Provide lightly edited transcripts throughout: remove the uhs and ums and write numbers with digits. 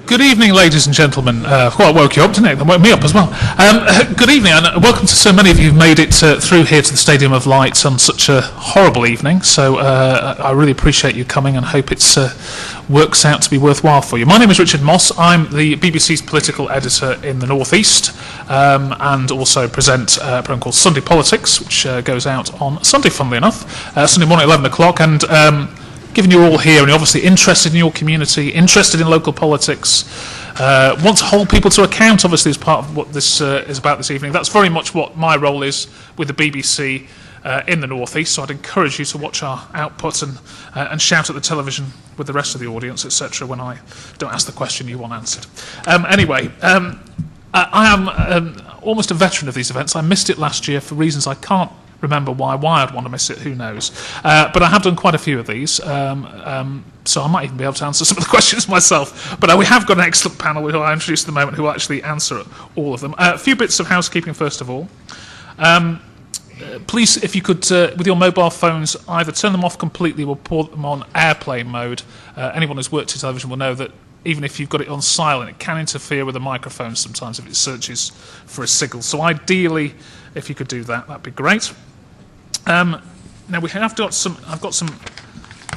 Good evening, ladies and gentlemen. Well, I woke you up, didn't it? That woke me up as well. Good evening, and welcome to so many of you who've made it through here to the Stadium of Light on such a horrible evening. So I really appreciate you coming and hope it works out to be worthwhile for you. My name is Richard Moss. I'm the BBC's political editor in the North East, and also present a programme called Sunday Politics, which goes out on Sunday, funnily enough, Sunday morning at 11 o'clock. And given you're all here and you're obviously interested in your community, interested in local politics, want to hold people to account, obviously, as part of what this is about this evening. That's very much what my role is with the BBC in the North East, so I'd encourage you to watch our output and shout at the television with the rest of the audience, etc., when I don't ask the question you want answered. Anyway, I am almost a veteran of these events. I missed it last year for reasons I can't remember why I'd want to miss it, who knows. But I have done quite a few of these, so I might even be able to answer some of the questions myself. But we have got an excellent panel who I introduced at the moment who will actually answer all of them. A few bits of housekeeping first of all. Please, if you could, with your mobile phones, either turn them off completely or put them on airplane mode. Anyone who's worked in television will know that even if you've got it on silent, it can interfere with the microphone sometimes if it searches for a signal. So ideally, if you could do that, that'd be great. Now we have got some. I've got some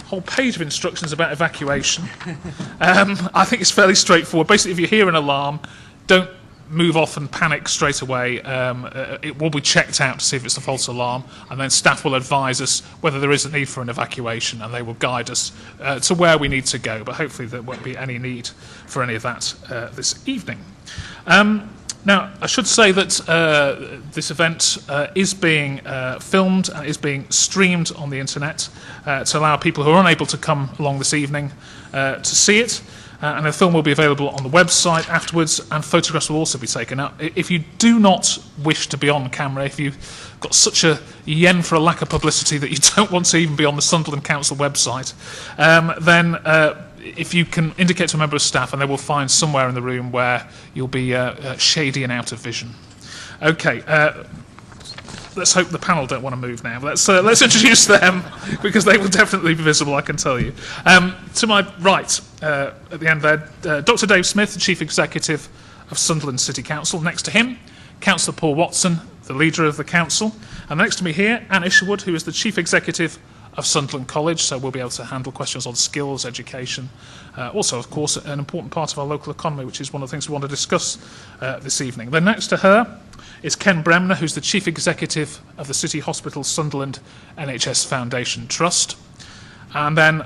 whole page of instructions about evacuation. I think it's fairly straightforward. Basically, if you hear an alarm, don't move off and panic straight away. It will be checked out to see if it's a false alarm, and then staff will advise us whether there is a need for an evacuation, and they will guide us to where we need to go. But hopefully there won't be any need for any of that this evening. Now, I should say that this event is being filmed and is being streamed on the internet to allow people who are unable to come along this evening to see it. And the film will be available on the website afterwards, and photographs will also be taken out. If you do not wish to be on camera, if you've got such a yen for a lack of publicity that you don't want to even be on the Sunderland Council website, then if you can indicate to a member of staff, and they will find somewhere in the room where you'll be shady and out of vision. Okay. Let's hope the panel don't want to move now. Let's introduce them, because they will definitely be visible, I can tell you. To my right, at the end there, Dr. Dave Smith, the Chief Executive of Sunderland City Council. Next to him, Councillor Paul Watson, the leader of the council. And next to me here, Anne Isherwood, who is the Chief Executive of Sunderland College, so we'll be able to handle questions on skills, education. Also, of course, an important part of our local economy, which is one of the things we want to discuss this evening. Then next to her is Ken Bremner, who's the Chief Executive of the City Hospital Sunderland NHS Foundation Trust. And then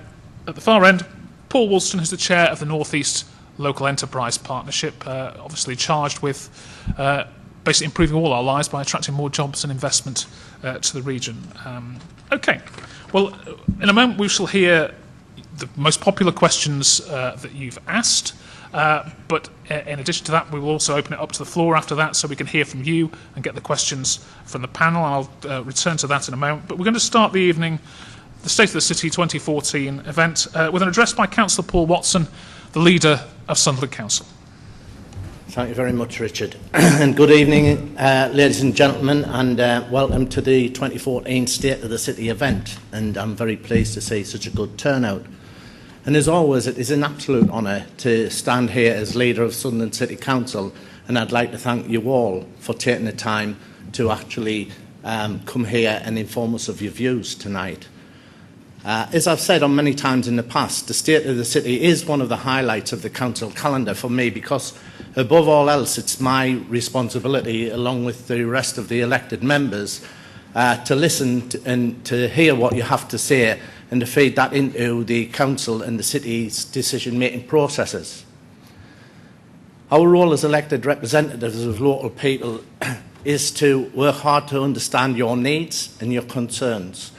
at the far end, Paul Woolston, who's the Chair of the North East Local Enterprise Partnership, obviously charged with basically improving all our lives by attracting more jobs and investment to the region. Okay, well, in a moment we shall hear the most popular questions that you've asked. But in addition to that, we will also open it up to the floor after that, so we can hear from you and get the questions from the panel. And I'll return to that in a moment. But we're going to start the evening, the State of the City 2014 event, with an address by Councillor Paul Watson, the leader of Sunderland Council. Thank you very much, Richard. And good evening, ladies and gentlemen, and welcome to the 2014 State of the City event. And I'm very pleased to see such a good turnout. And as always, it is an absolute honour to stand here as leader of Sunderland City Council, and I'd like to thank you all for taking the time to actually come here and inform us of your views tonight. As I've said on many times in the past, the State of the City is one of the highlights of the council calendar for me, because above all else it's my responsibility, along with the rest of the elected members, to listen and to hear what you have to say and to feed that into the council and the city's decision-making processes. Our role as elected representatives of local people is to work hard to understand your needs and your concerns,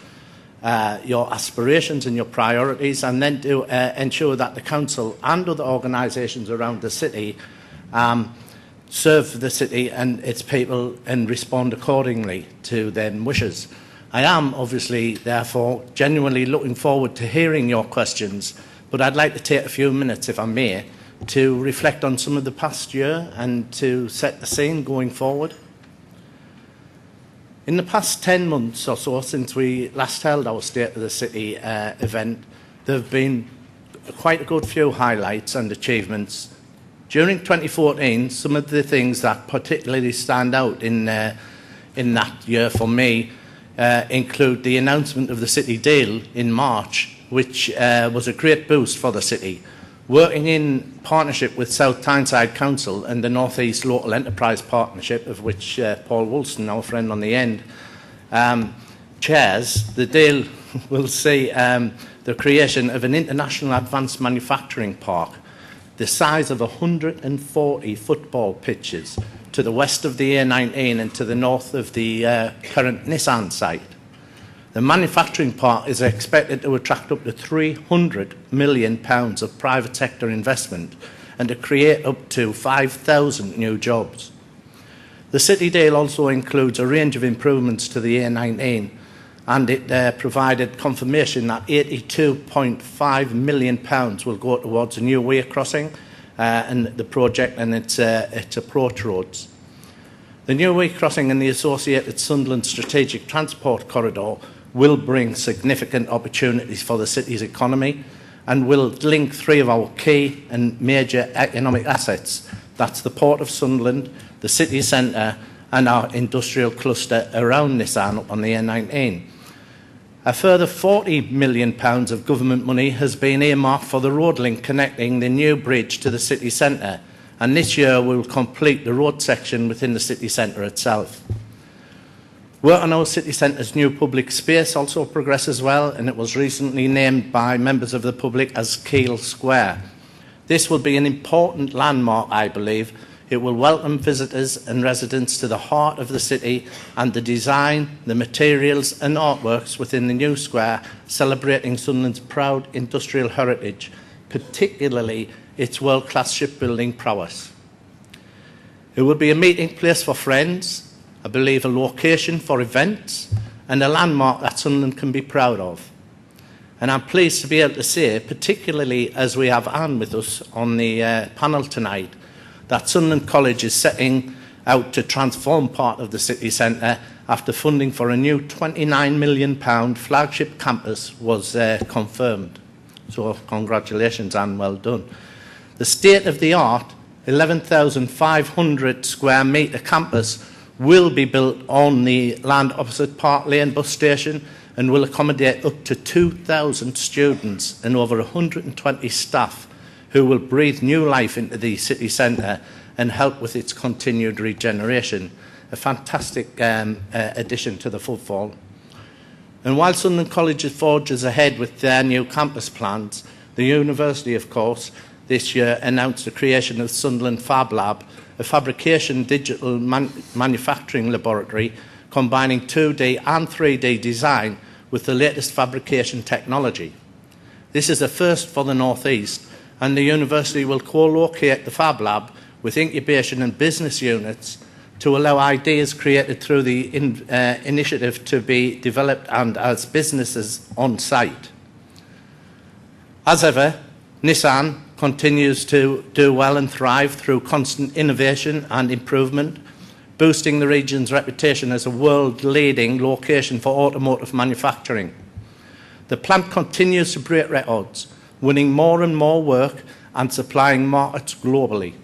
your aspirations and your priorities, and then to ensure that the council and other organisations around the city serve the city and its people and respond accordingly to their wishes. I am obviously, therefore, genuinely looking forward to hearing your questions, but I'd like to take a few minutes, if I may, to reflect on some of the past year and to set the scene going forward. In the past 10 months or so since we last held our State of the City event, there have been quite a good few highlights and achievements During 2014, some of the things that particularly stand out in that year for me include the announcement of the City Deal in March, which was a great boost for the city. Working in partnership with South Tyneside Council and the North East Local Enterprise Partnership, of which Paul Woolston, our friend on the end, chairs, the deal will see the creation of an international advanced manufacturing park the size of 140 football pitches to the west of the A19 and to the north of the current Nissan site. The manufacturing park is expected to attract up to £300 million of private sector investment and to create up to 5,000 new jobs. The City Deal also includes a range of improvements to the A19, and it provided confirmation that £82.5 million will go towards a new way crossing and the project and its approach roads. The new way crossing and the associated Sunderland strategic transport corridor will bring significant opportunities for the city's economy and will link three of our key and major economic assets. That's the Port of Sunderland, the city centre and our industrial cluster around Nissan up on the A19. A further £40 million of government money has been earmarked for the road link connecting the new bridge to the city centre, and this year we will complete the road section within the city centre itself. Work on our city centre's new public space also progresses well, and it was recently named by members of the public as Keel Square. This will be an important landmark, I believe. It will welcome visitors and residents to the heart of the city, and the design, the materials and artworks within the new square celebrating Sunderland's proud industrial heritage, particularly its world-class shipbuilding prowess. It will be a meeting place for friends, I believe a location for events, and a landmark that Sunderland can be proud of. And I'm pleased to be able to say, particularly as we have Anne with us on the panel tonight, that Sunderland College is setting out to transform part of the city centre after funding for a new £29 million flagship campus was confirmed. So congratulations and well done. The state-of-the-art 11,500 square metre campus will be built on the land opposite Park Lane bus station and will accommodate up to 2,000 students and over 120 staff who will breathe new life into the city centre and help with its continued regeneration. A fantastic addition to the footfall. And while Sunderland College forges ahead with their new campus plans, the university, of course, this year announced the creation of Sunderland Fab Lab, a fabrication digital manufacturing laboratory combining 2D and 3D design with the latest fabrication technology. This is a first for the North East, and the university will co-locate the Fab Lab with incubation and business units to allow ideas created through the initiative to be developed and as businesses on site. As ever, Nissan continues to do well and thrive through constant innovation and improvement, boosting the region's reputation as a world-leading location for automotive manufacturing. The plant continues to break records, winning more and more work and supplying markets globally.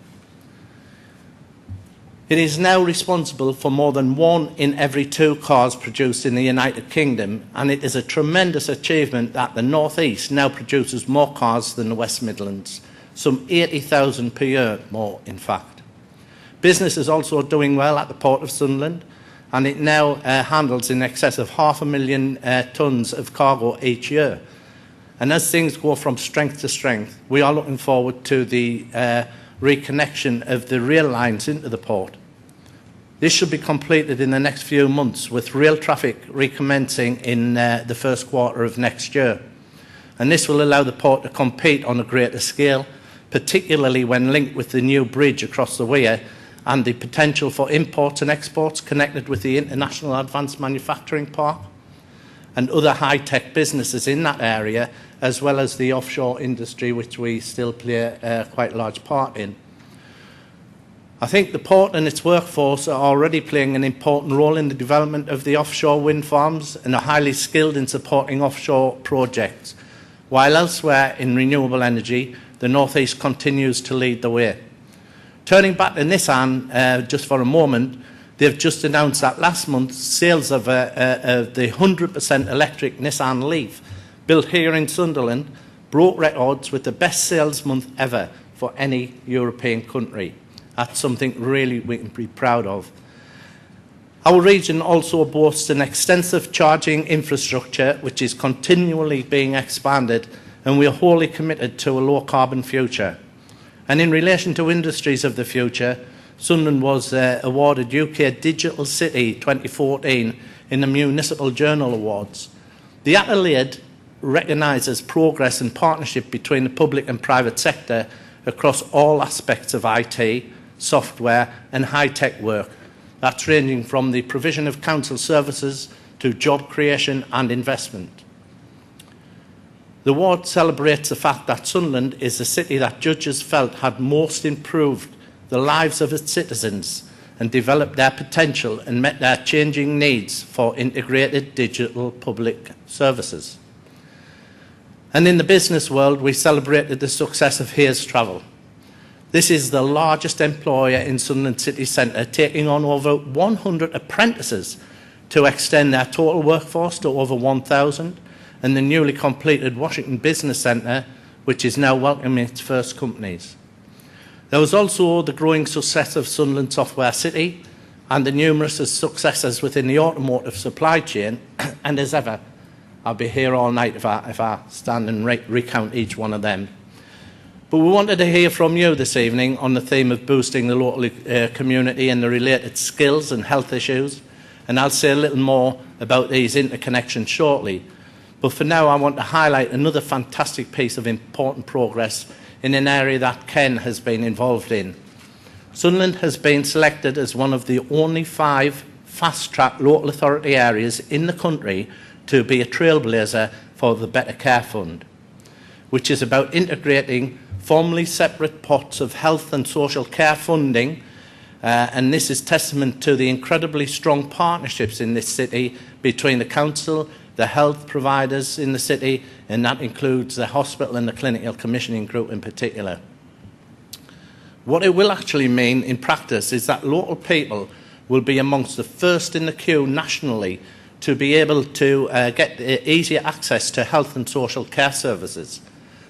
It is now responsible for more than 1 in every 2 cars produced in the United Kingdom, and it is a tremendous achievement that the North East now produces more cars than the West Midlands, some 80,000 per year more, in fact. Business is also doing well at the Port of Sunderland, and it now handles in excess of 500,000 tonnes of cargo each year. And as things go from strength to strength, we are looking forward to the reconnection of the rail lines into the port. This should be completed in the next few months, with rail traffic recommencing in the first quarter of next year. And this will allow the port to compete on a greater scale, particularly when linked with the new bridge across the weir and the potential for imports and exports connected with the International Advanced Manufacturing Park and other high-tech businesses in that area, as well as the offshore industry, which we still play quite a large part in. I think the port and its workforce are already playing an important role in the development of the offshore wind farms and are highly skilled in supporting offshore projects, while elsewhere in renewable energy, the North East continues to lead the way. Turning back to Nissan just for a moment, they've just announced that last month sales of the 100% electric Nissan Leaf, built here in Sunderland, broke records with the best sales month ever for any European country. That's something really we can be proud of. Our region also boasts an extensive charging infrastructure which is continually being expanded, and we are wholly committed to a low-carbon future. And in relation to industries of the future, Sunderland was awarded UK Digital City 2014 in the Municipal Journal Awards. The accolade recognises progress and partnership between the public and private sector across all aspects of IT, software and high-tech work. That's ranging from the provision of council services to job creation and investment. The award celebrates the fact that Sunderland is the city that judges felt had most improved the lives of its citizens and developed their potential and met their changing needs for integrated digital public services. And in the business world, we celebrated the success of Hayes Travel. This is the largest employer in Sunderland City Centre, taking on over 100 apprentices to extend their total workforce to over 1,000, and the newly completed Washington Business Centre, which is now welcoming its first companies. There was also the growing success of Sunderland Software City and the numerous successes within the automotive supply chain, and as ever, I'll be here all night if I stand and recount each one of them. But we wanted to hear from you this evening on the theme of boosting the local community and the related skills and health issues, and I'll say a little more about these interconnections shortly. But for now, I want to highlight another fantastic piece of important progress in an area that Ken has been involved in. Sunderland has been selected as one of the only 5 fast-track local authority areas in the country to be a trailblazer for the Better Care Fund, which is about integrating formerly separate pots of health and social care funding, and this is testament to the incredibly strong partnerships in this city between the council, the health providers in the city, and that includes the hospital and the clinical commissioning group in particular. What it will actually mean in practice is that local people will be amongst the first in the queue nationally to be able to get easier access to health and social care services,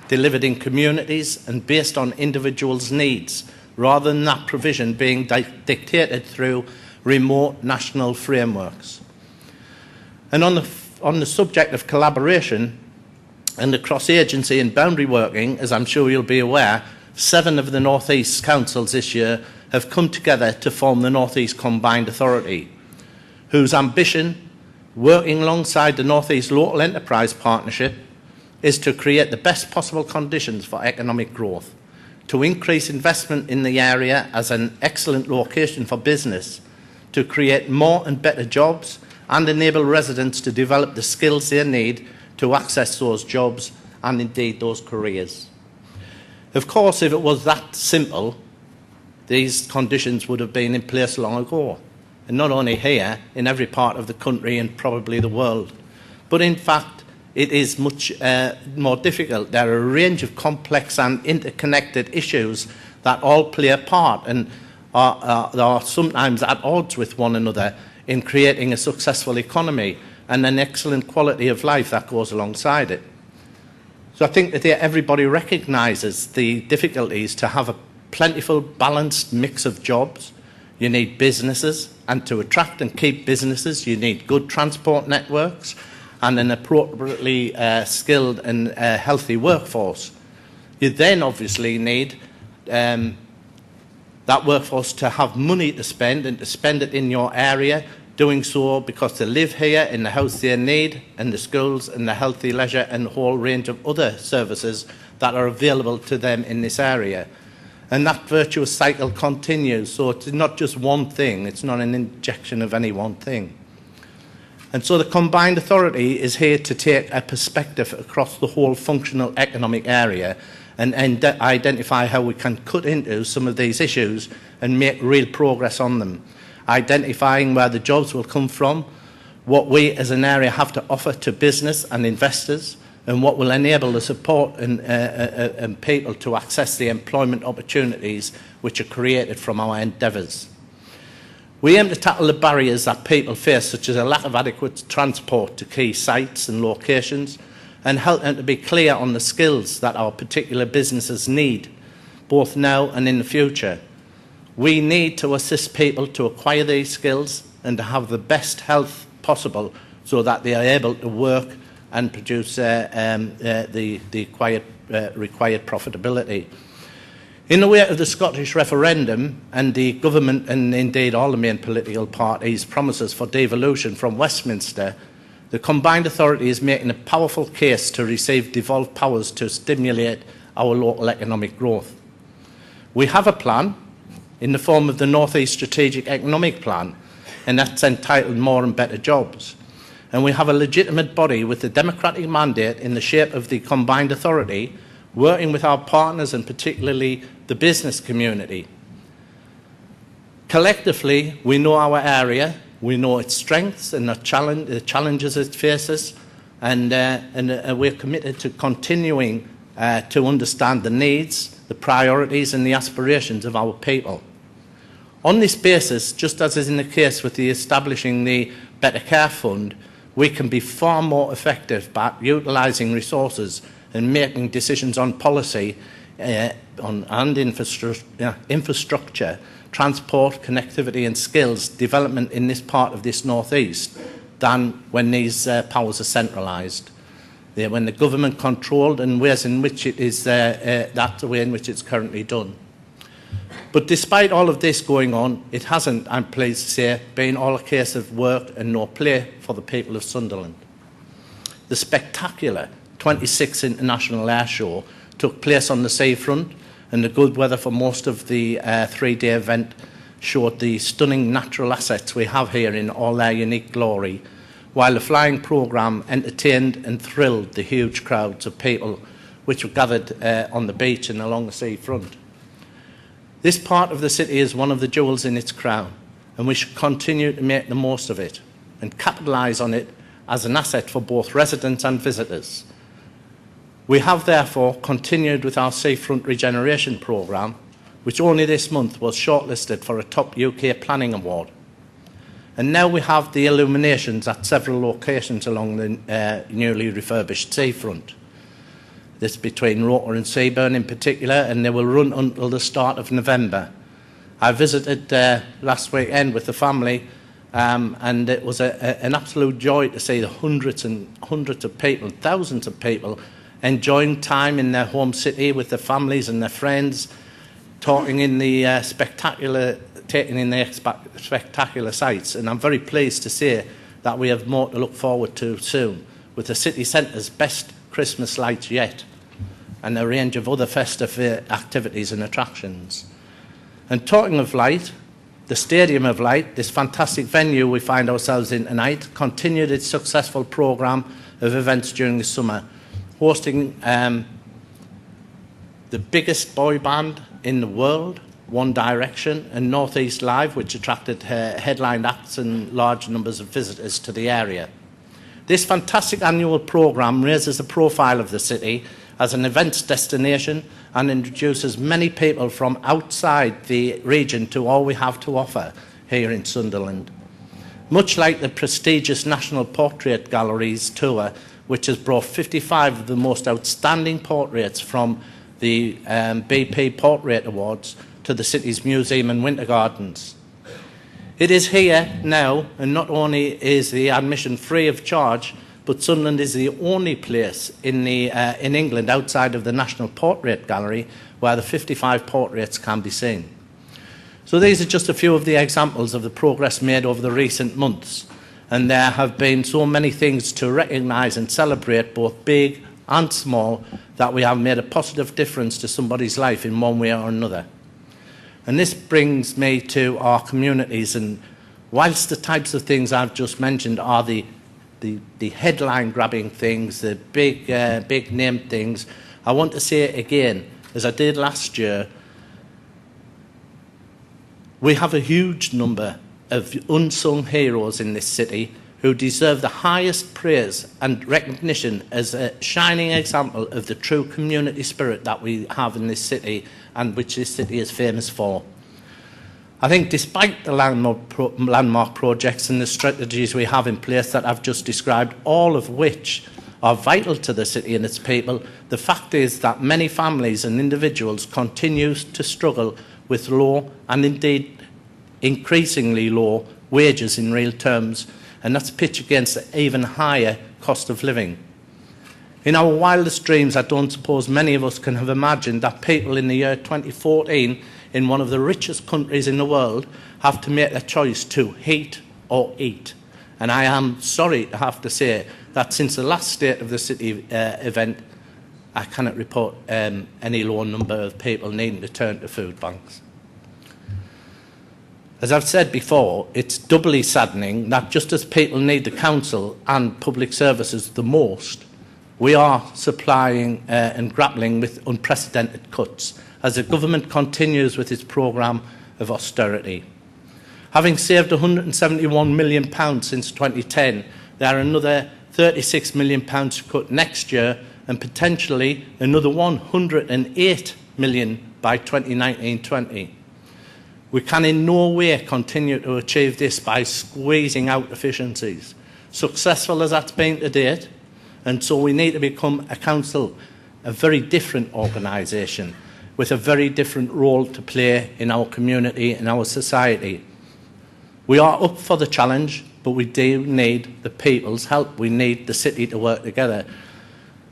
delivered in communities and based on individuals' needs, rather than that provision being dictated through remote national frameworks. And on the subject of collaboration and the cross-agency and boundary working, as I'm sure you'll be aware, 7 of the North East councils this year have come together to form the North East Combined Authority, whose ambition, working alongside the North East Local Enterprise Partnership, is to create the best possible conditions for economic growth, to increase investment in the area as an excellent location for business, to create more and better jobs, and enable residents to develop the skills they need to access those jobs and indeed those careers. Of course, if it was that simple, these conditions would have been in place long ago, and not only here, in every part of the country and probably the world. But in fact, it is much more difficult. There are a range of complex and interconnected issues that all play a part and are sometimes at odds with one another in creating a successful economy and an excellent quality of life that goes alongside it. So I think that everybody recognises the difficulties to have a plentiful, balanced mix of jobs. You need businesses, and to attract and keep businesses, you need good transport networks and an appropriately skilled and healthy workforce. You then obviously need that workforce to have money to spend and to spend it in your area, doing so because they live here in the house they need, and the schools and the healthy leisure and the whole range of other services that are available to them in this area. And that virtuous cycle continues, so it's not just one thing, it's not an injection of any one thing. And so the Combined Authority is here to take a perspective across the whole functional economic area and identify how we can cut into some of these issues and make real progress on them, identifying where the jobs will come from, what we as an area have to offer to business and investors, and what will enable the support and people to access the employment opportunities which are created from our endeavours. We aim to tackle the barriers that people face, such as a lack of adequate transport to key sites and locations, and help them to be clear on the skills that our particular businesses need, both now and in the future. We need to assist people to acquire these skills and to have the best health possible so that they are able to work and produce the required profitability. In the wake of the Scottish referendum and the government and indeed all the main political parties' promises for devolution from Westminster, the combined authority is making a powerful case to receive devolved powers to stimulate our local economic growth. We have a plan in the form of the North East Strategic Economic Plan, and that's entitled More and Better Jobs. And we have a legitimate body with a democratic mandate in the shape of the combined authority, working with our partners and particularly the business community. Collectively, we know our area, we know its strengths and the challenges it faces, and we're committed to continuing to understand the needs, the priorities and the aspirations of our people. On this basis, just as is in the case with the establishing the Better Care Fund, we can be far more effective by utilising resources and making decisions on policy and infrastructure, transport, connectivity and skills development in this part of this North East than when these powers are centralised. When the government controlled and ways in which it is, that's the way in which it's currently done. But despite all of this going on, it hasn't, I'm pleased to say, been all a case of work and no play for the people of Sunderland. The spectacular 26th International Air Show took place on the seafront, and the good weather for most of the three-day event showed the stunning natural assets we have here in all their unique glory, while the flying programme entertained and thrilled the huge crowds of people which were gathered on the beach and along the seafront. This part of the city is one of the jewels in its crown, and we should continue to make the most of it and capitalise on it as an asset for both residents and visitors. We have therefore continued with our seafront regeneration programme, which only this month was shortlisted for a top UK planning award. And now we have the illuminations at several locations along the newly refurbished seafront. This between Roker and Seaburn in particular, and they will run until the start of November. I visited last weekend with the family, and it was an absolute joy to see the hundreds and hundreds of people, thousands of people, enjoying time in their home city with their families and their friends, taking in the spectacular sights. And I'm very pleased to say that we have more to look forward to soon, with the city centre's best Christmas lights yet, and a range of other festive activities and attractions. And talking of light, the Stadium of Light, this fantastic venue we find ourselves in tonight, continued its successful programme of events during the summer, hosting the biggest boy band in the world, One Direction, and North East Live, which attracted headline acts and large numbers of visitors to the area. This fantastic annual programme raises the profile of the city as an events destination and introduces many people from outside the region to all we have to offer here in Sunderland. Much like the prestigious National Portrait Galleries tour, which has brought 55 of the most outstanding portraits from the BP Portrait Awards to the city's museum and winter gardens. It is here now, and not only is the admission free of charge, but Sunderland is the only place in England outside of the National Portrait Gallery where the 55 portraits can be seen. So these are just a few of the examples of the progress made over the recent months, and there have been so many things to recognise and celebrate, both big and small, that we have made a positive difference to somebody's life in one way or another. And this brings me to our communities, and whilst the types of things I've just mentioned are the headline-grabbing things, the big name things, I want to say it again, as I did last year, we have a huge number of unsung heroes in this city who deserve the highest praise and recognition as a shining example of the true community spirit that we have in this city and which this city is famous for. I think despite the landmark projects and the strategies we have in place that I've just described, all of which are vital to the city and its people, the fact is that many families and individuals continue to struggle with low and indeed increasingly low wages in real terms, and that's pitched against an even higher cost of living. In our wildest dreams, I don't suppose many of us can have imagined that people in the year 2014 in one of the richest countries in the world have to make a choice to heat or eat. And I am sorry to have to say that since the last State of the City event, I cannot report any low number of people needing to turn to food banks. As I've said before, it's doubly saddening that just as people need the council and public services the most, we are supplying and grappling with unprecedented cuts as the government continues with its programme of austerity. Having saved £171 million since 2010, there are another £36 million to cut next year and potentially another £108 million by 2019-20. We can in no way continue to achieve this by squeezing out efficiencies, successful as that's been to date, and so we need to become a council, a very different organisation, with a very different role to play in our community and our society. We are up for the challenge, but we do need the people's help. We need the city to work together.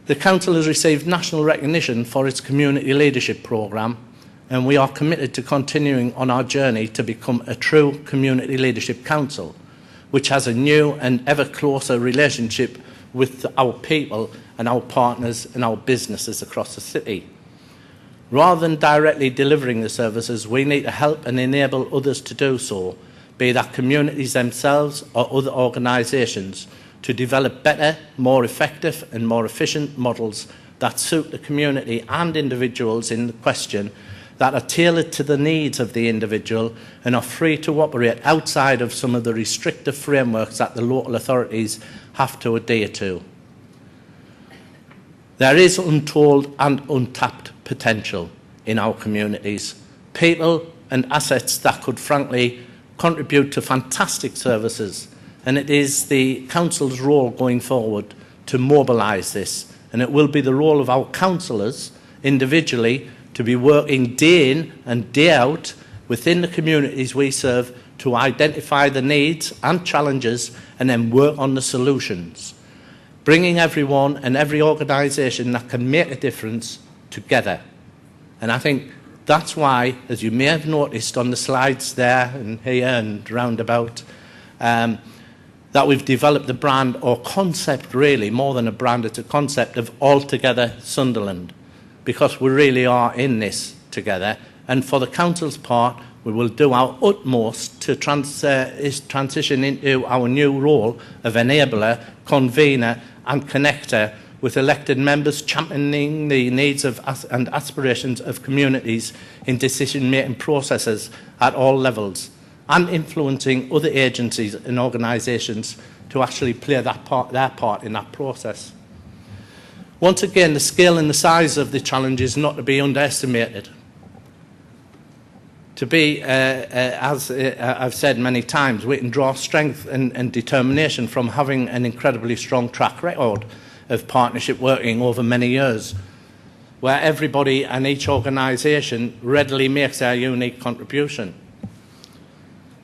The council has received national recognition for its community leadership programme, and we are committed to continuing on our journey to become a true community leadership council, which has a new and ever closer relationship with our people and our partners and our businesses across the city. Rather than directly delivering the services, we need to help and enable others to do so, be that communities themselves or other organisations, to develop better, more effective and more efficient models that suit the community and individuals in question, that are tailored to the needs of the individual and are free to operate outside of some of the restrictive frameworks that the local authorities have to adhere to. There is untold and untapped potential in our communities, people and assets that could frankly contribute to fantastic services, and it is the council's role going forward to mobilise this, and it will be the role of our councillors individually to be working day in and day out within the communities we serve to identify the needs and challenges and then work on the solutions, bringing everyone and every organisation that can make a difference together. And I think that's why, as you may have noticed on the slides there and here and roundabout, that we've developed the brand or concept, really, more than a brand, it's a concept of Altogether Sunderland, because we really are in this together. And for the council's part, we will do our utmost to transition into our new role of enabler, convener and connector, with elected members championing the needs of and aspirations of communities in decision-making processes at all levels, and influencing other agencies and organisations to actually play their part in that process. Once again, the scale and the size of the challenge is not to be underestimated. To be, as I've said many times, we can draw strength and determination from having an incredibly strong track record of partnership working over many years, where everybody and each organisation readily makes their unique contribution.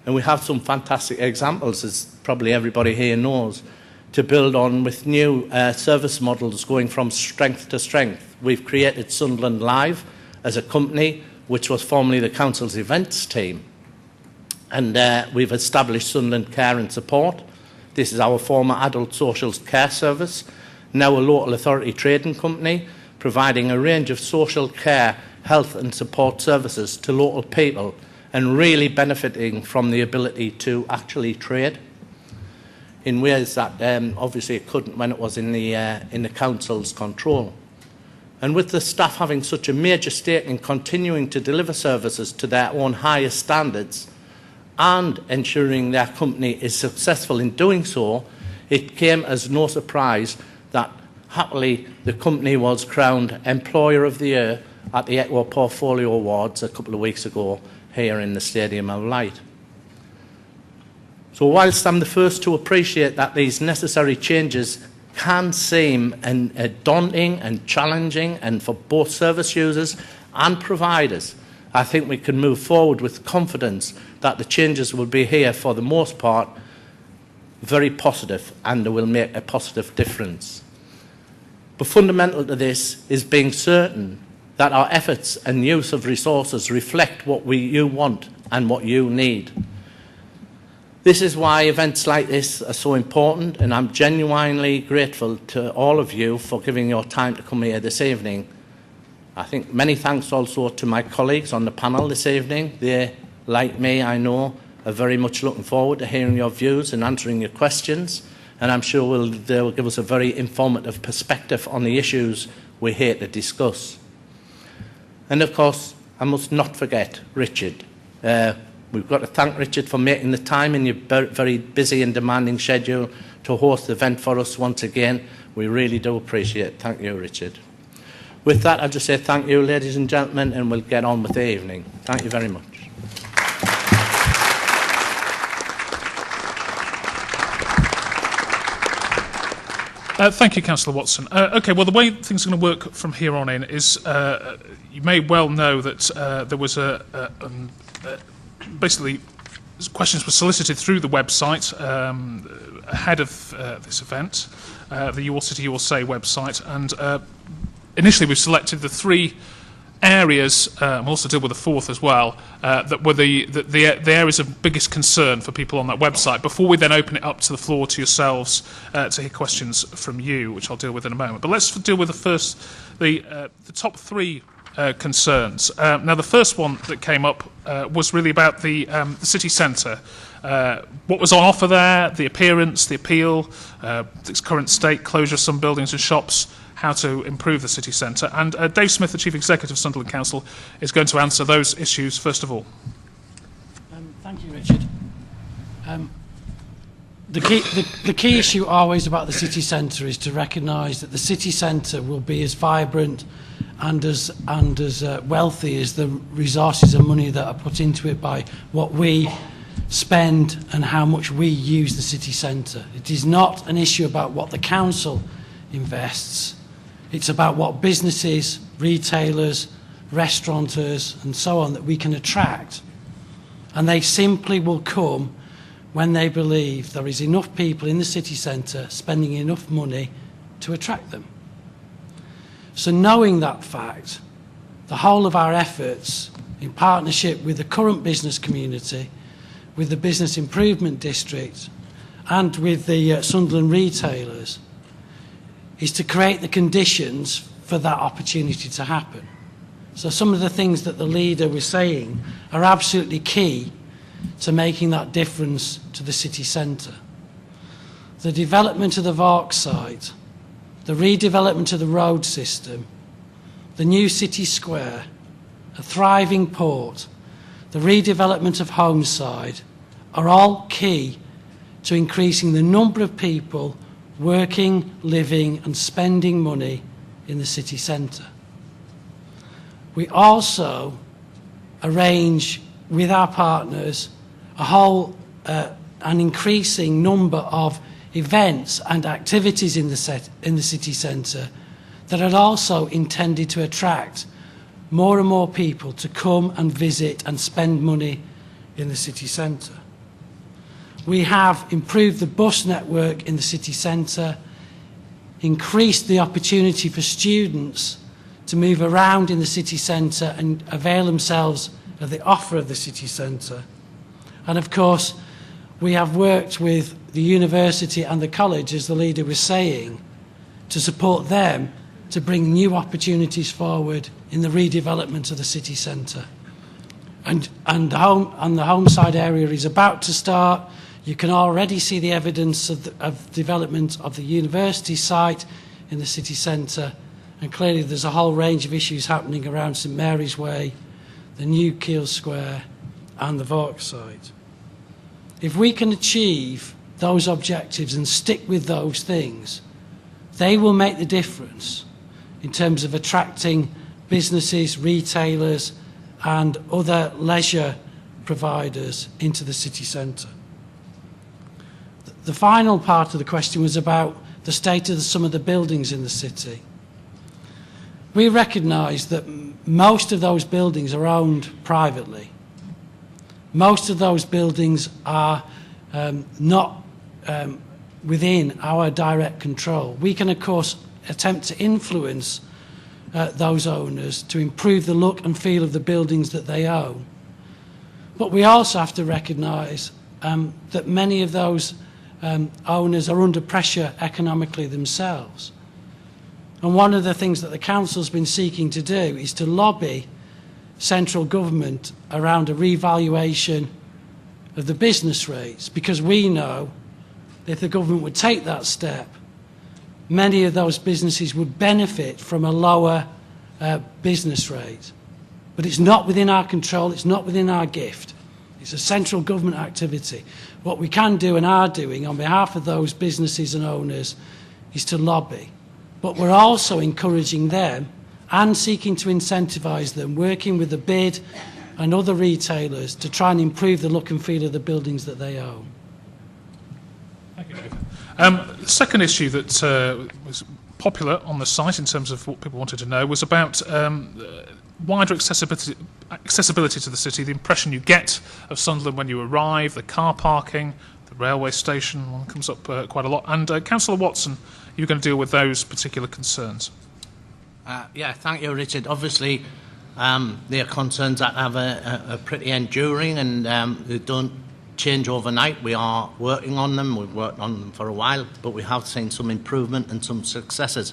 And we have some fantastic examples, as probably everybody here knows, to build on with new service models going from strength to strength. We've created Sunderland Live as a company, which was formerly the council's events team. And we've established Sunderland Care and Support. This is our former adult social care service, now a local authority trading company, providing a range of social care, health and support services to local people and really benefiting from the ability to actually trade in ways that obviously it couldn't when it was in the council's control. And with the staff having such a major stake in continuing to deliver services to their own highest standards, and ensuring their company is successful in doing so, it came as no surprise that happily the company was crowned Employer of the Year at the Equo Portfolio Awards a couple of weeks ago here in the Stadium of Light. So whilst I'm the first to appreciate that these necessary changes can seem daunting and challenging, and for both service users and providers, I think we can move forward with confidence that the changes will be here for the most part very positive, and they will make a positive difference. But fundamental to this is being certain that our efforts and use of resources reflect what you want and what you need. This is why events like this are so important, and I'm genuinely grateful to all of you for giving your time to come here this evening. I think many thanks also to my colleagues on the panel this evening. They, like me, I know, are very much looking forward to hearing your views and answering your questions, and I'm sure they will give us a very informative perspective on the issues we're here to discuss. And of course, I must not forget Richard. We've got to thank Richard for making the time in your very busy and demanding schedule to host the event for us once again. We really do appreciate it. Thank you, Richard. With that, I'll just say thank you, ladies and gentlemen, and we'll get on with the evening. Thank you very much. Thank you, Councillor Watson. OK, well, the way things are going to work from here on in is you may well know that there was basically questions were solicited through the website ahead of this event, the Your City, Your Say website, and initially we've selected the three areas, we'll also deal with the fourth as well, that were the areas of biggest concern for people on that website, before we then open it up to the floor to yourselves to hear questions from you, which I'll deal with in a moment. But let's deal with the top three concerns. Now, the first one that came up was really about the city centre. What was on offer there, the appearance, the appeal, its current state, closure of some buildings and shops, how to improve the city centre. And Dave Smith, the Chief Executive of Sunderland Council, is going to answer those issues first of all. Thank you, Richard. The key issue always about the city centre is to recognise that the city centre will be as vibrant and as wealthy as the resources and money that are put into it by what we spend and how much we use the city centre. It is not an issue about what the council invests. It's about what businesses, retailers, restaurateurs and so on that we can attract. And they simply will come when they believe there is enough people in the city centre spending enough money to attract them. So knowing that fact, the whole of our efforts in partnership with the current business community, with the Business Improvement District and with the Sunderland retailers is to create the conditions for that opportunity to happen. So some of the things that the leader was saying are absolutely key to making that difference to the city centre. The development of the Vaux site, the redevelopment of the road system, the new city square, a thriving port, the redevelopment of Homeside are all key to increasing the number of people working, living and spending money in the city centre. We also arrange with our partners an increasing number of events and activities in the city centre that are also intended to attract more and more people to come and visit and spend money in the city centre. We have improved the bus network in the city centre, increased the opportunity for students to move around in the city centre and avail themselves of the offer of the city centre. And of course, we have worked with the university and the college, as the leader was saying, to support them to bring new opportunities forward in the redevelopment of the city centre. And the Homeside area is about to start. You can already see the evidence of development of the university site in the city centre, and clearly there's a whole range of issues happening around St Mary's Way, the new Keel Square and the Vaux site. if we can achieve those objectives and stick with those things, they will make the difference in terms of attracting businesses, retailers and other leisure providers into the city centre. The final part of the question was about the state of some of the buildings in the city. We recognise that most of those buildings are owned privately. Most of those buildings are not within our direct control. We can, of course, attempt to influence those owners to improve the look and feel of the buildings that they own. But we also have to recognise that many of those owners are under pressure economically themselves. And one of the things that the Council's been seeking to do is to lobby central government around a revaluation of the business rates, because we know if the government would take that step, many of those businesses would benefit from a lower business rate. But it's not within our control, it's not within our gift. It's a central government activity. What we can do and are doing on behalf of those businesses and owners is to lobby. But we're also encouraging them and seeking to incentivise them, working with the BID and other retailers to try and improve the look and feel of the buildings that they own. Thank you, Dave. The second issue that was popular on the site in terms of what people wanted to know was about wider accessibility to the city, the impression you get of Sunderland when you arrive, the car parking, the railway station, one comes up quite a lot. And Councillor Watson, you're going to deal with those particular concerns. Yeah, thank you, Richard. Obviously, they are concerns that have a pretty enduring and they don't change overnight. We are working on them. We've worked on them for a while, but we have seen some improvement and some successes.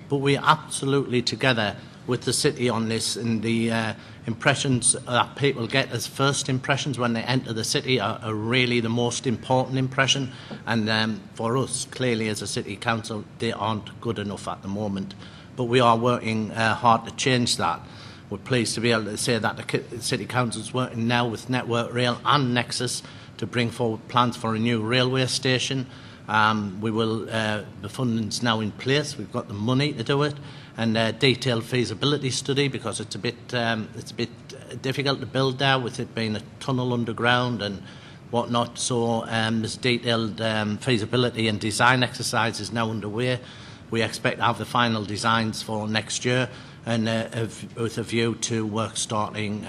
But we are absolutely together with the city on this, and the impressions that people get as first impressions when they enter the city are really the most important impression, and for us, clearly as a city council, they aren't good enough at the moment. But we are working hard to change that. We're pleased to be able to say that the City Council is working now with Network Rail and Nexus to bring forward plans for a new railway station. The funding's now in place. We've got the money to do it, and a detailed feasibility study, because it's a bit difficult to build there with it being a tunnel underground and whatnot. So this detailed feasibility and design exercise is now underway. We expect to have the final designs for next year, and with a view to work starting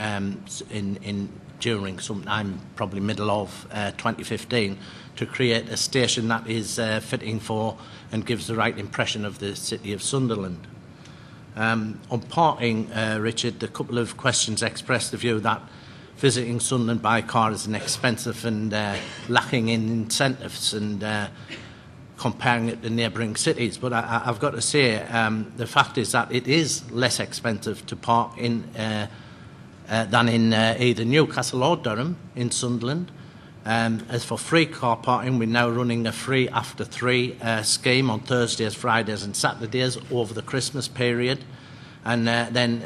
during sometime probably middle of 2015 to create a station that is fitting for and gives the right impression of the city of Sunderland. On parking, Richard, a couple of questions expressed the view that visiting Sunderland by car is inexpensive and lacking in incentives, and comparing it to neighbouring cities. But I've got to say, the fact is that it is less expensive to park in than in either Newcastle or Durham in Sunderland. As for free car parking, we're now running a free after 3 scheme on Thursdays, Fridays and Saturdays over the Christmas period. And then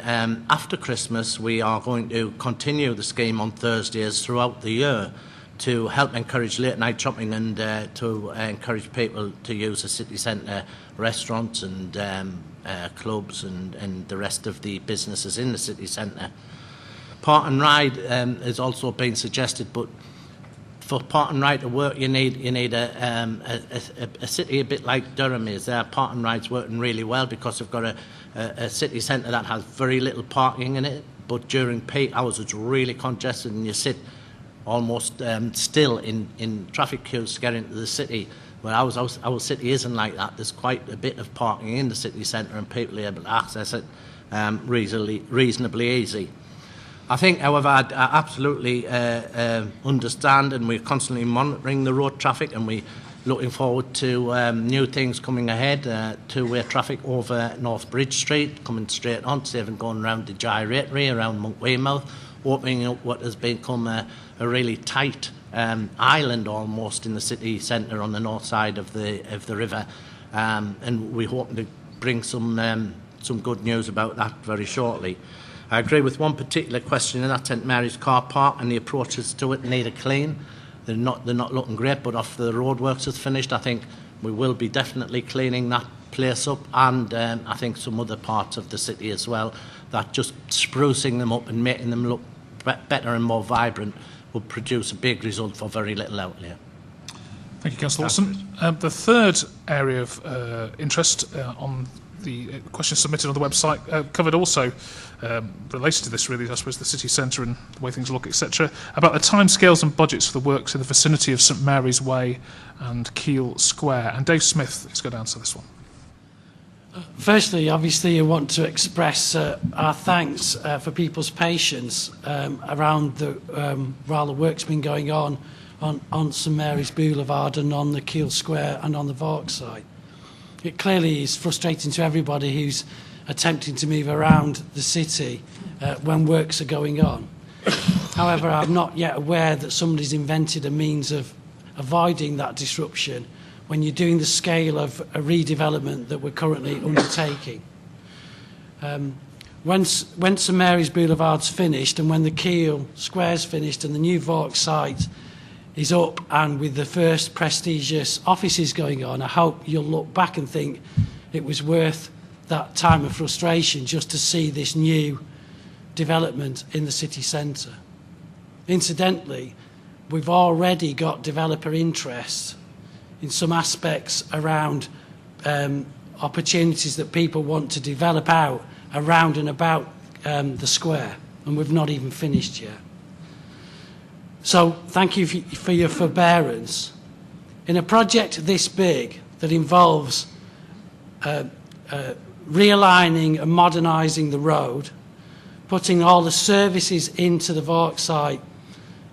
after Christmas, we are going to continue the scheme on Thursdays throughout the year to help encourage late night shopping and to encourage people to use the city centre restaurants and clubs and the rest of the businesses in the city centre. Park and ride has also been suggested, but for park and ride to work, you need a city a bit like Durham is. Park and ride's working really well because they've got a city centre that has very little parking in it, but during peak hours it's really congested and you sit almost still in traffic queues to get into the city. Well, our city isn't like that. There's quite a bit of parking in the city centre and people are able to access it reasonably easy. I think, however, I absolutely understand, and we're constantly monitoring the road traffic, and we're looking forward to new things coming ahead. Two-way traffic over North Bridge Street, coming straight on, saving going around the gyratory, around Monk Weymouth, opening up what has become a really tight island almost in the city centre on the north side of the river, and we hope to bring some good news about that very shortly. I agree with one particular question, and that's St Mary's car park and the approaches to it need a clean. they're not looking great, but after the roadworks is finished, I think we will be definitely cleaning that place up, and I think some other parts of the city as well, that just sprucing them up and making them look better and more vibrant will produce a big result for very little outlay. Thank you, Councillor Watson. The third area of interest on the questions submitted on the website covered also related to this, really, I suppose, the city centre and the way things look, etc., about the timescales and budgets for the works in the vicinity of St Mary's Way and Keele Square. And Dave Smith is going to answer this one. Firstly, obviously, I want to express our thanks for people's patience around while the work's been going on St Mary's Boulevard and on the Keele Square and on the Vork site. It clearly is frustrating to everybody who's attempting to move around the city when works are going on. However, I'm not yet aware that somebody's invented a means of avoiding that disruption when you're doing the scale of a redevelopment that we're currently undertaking. When St Mary's Boulevard's finished and when the Keele Square's finished and the new Vork site is up and with the first prestigious offices going on, I hope you'll look back and think it was worth that time of frustration just to see this new development in the city centre. Incidentally, we've already got developer interest in some aspects around opportunities that people want to develop out around and about the square, and we've not even finished yet. So thank you for your forbearance. In a project this big that involves realigning and modernising the road, putting all the services into the Vork site,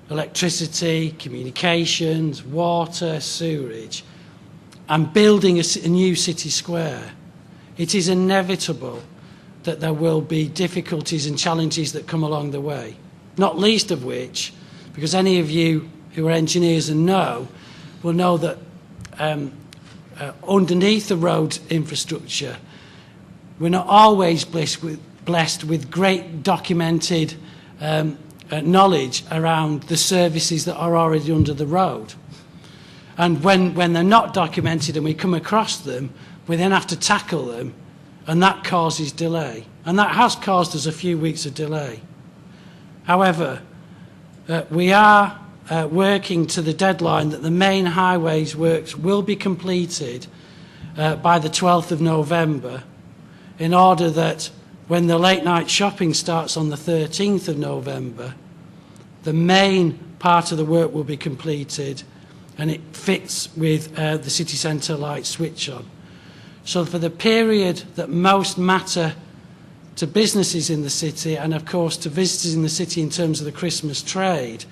electricity, communications, water, sewerage, and building a new city square, it is inevitable that there will be difficulties and challenges that come along the way, not least of which, because any of you who are engineers and will know that underneath the road infrastructure, we're not always blessed with great documented knowledge around the services that are already under the road. And when they're not documented and we come across them, we then have to tackle them, and that causes delay. And that has caused us a few weeks of delay. However, we are working to the deadline that the main highways works will be completed by the 12th of November, in order that when the late night shopping starts on the 13th of November, the main part of the work will be completed and it fits with the city centre light switch on. So for the period that most matter to businesses in the city and of course to visitors in the city in terms of the Christmas trade,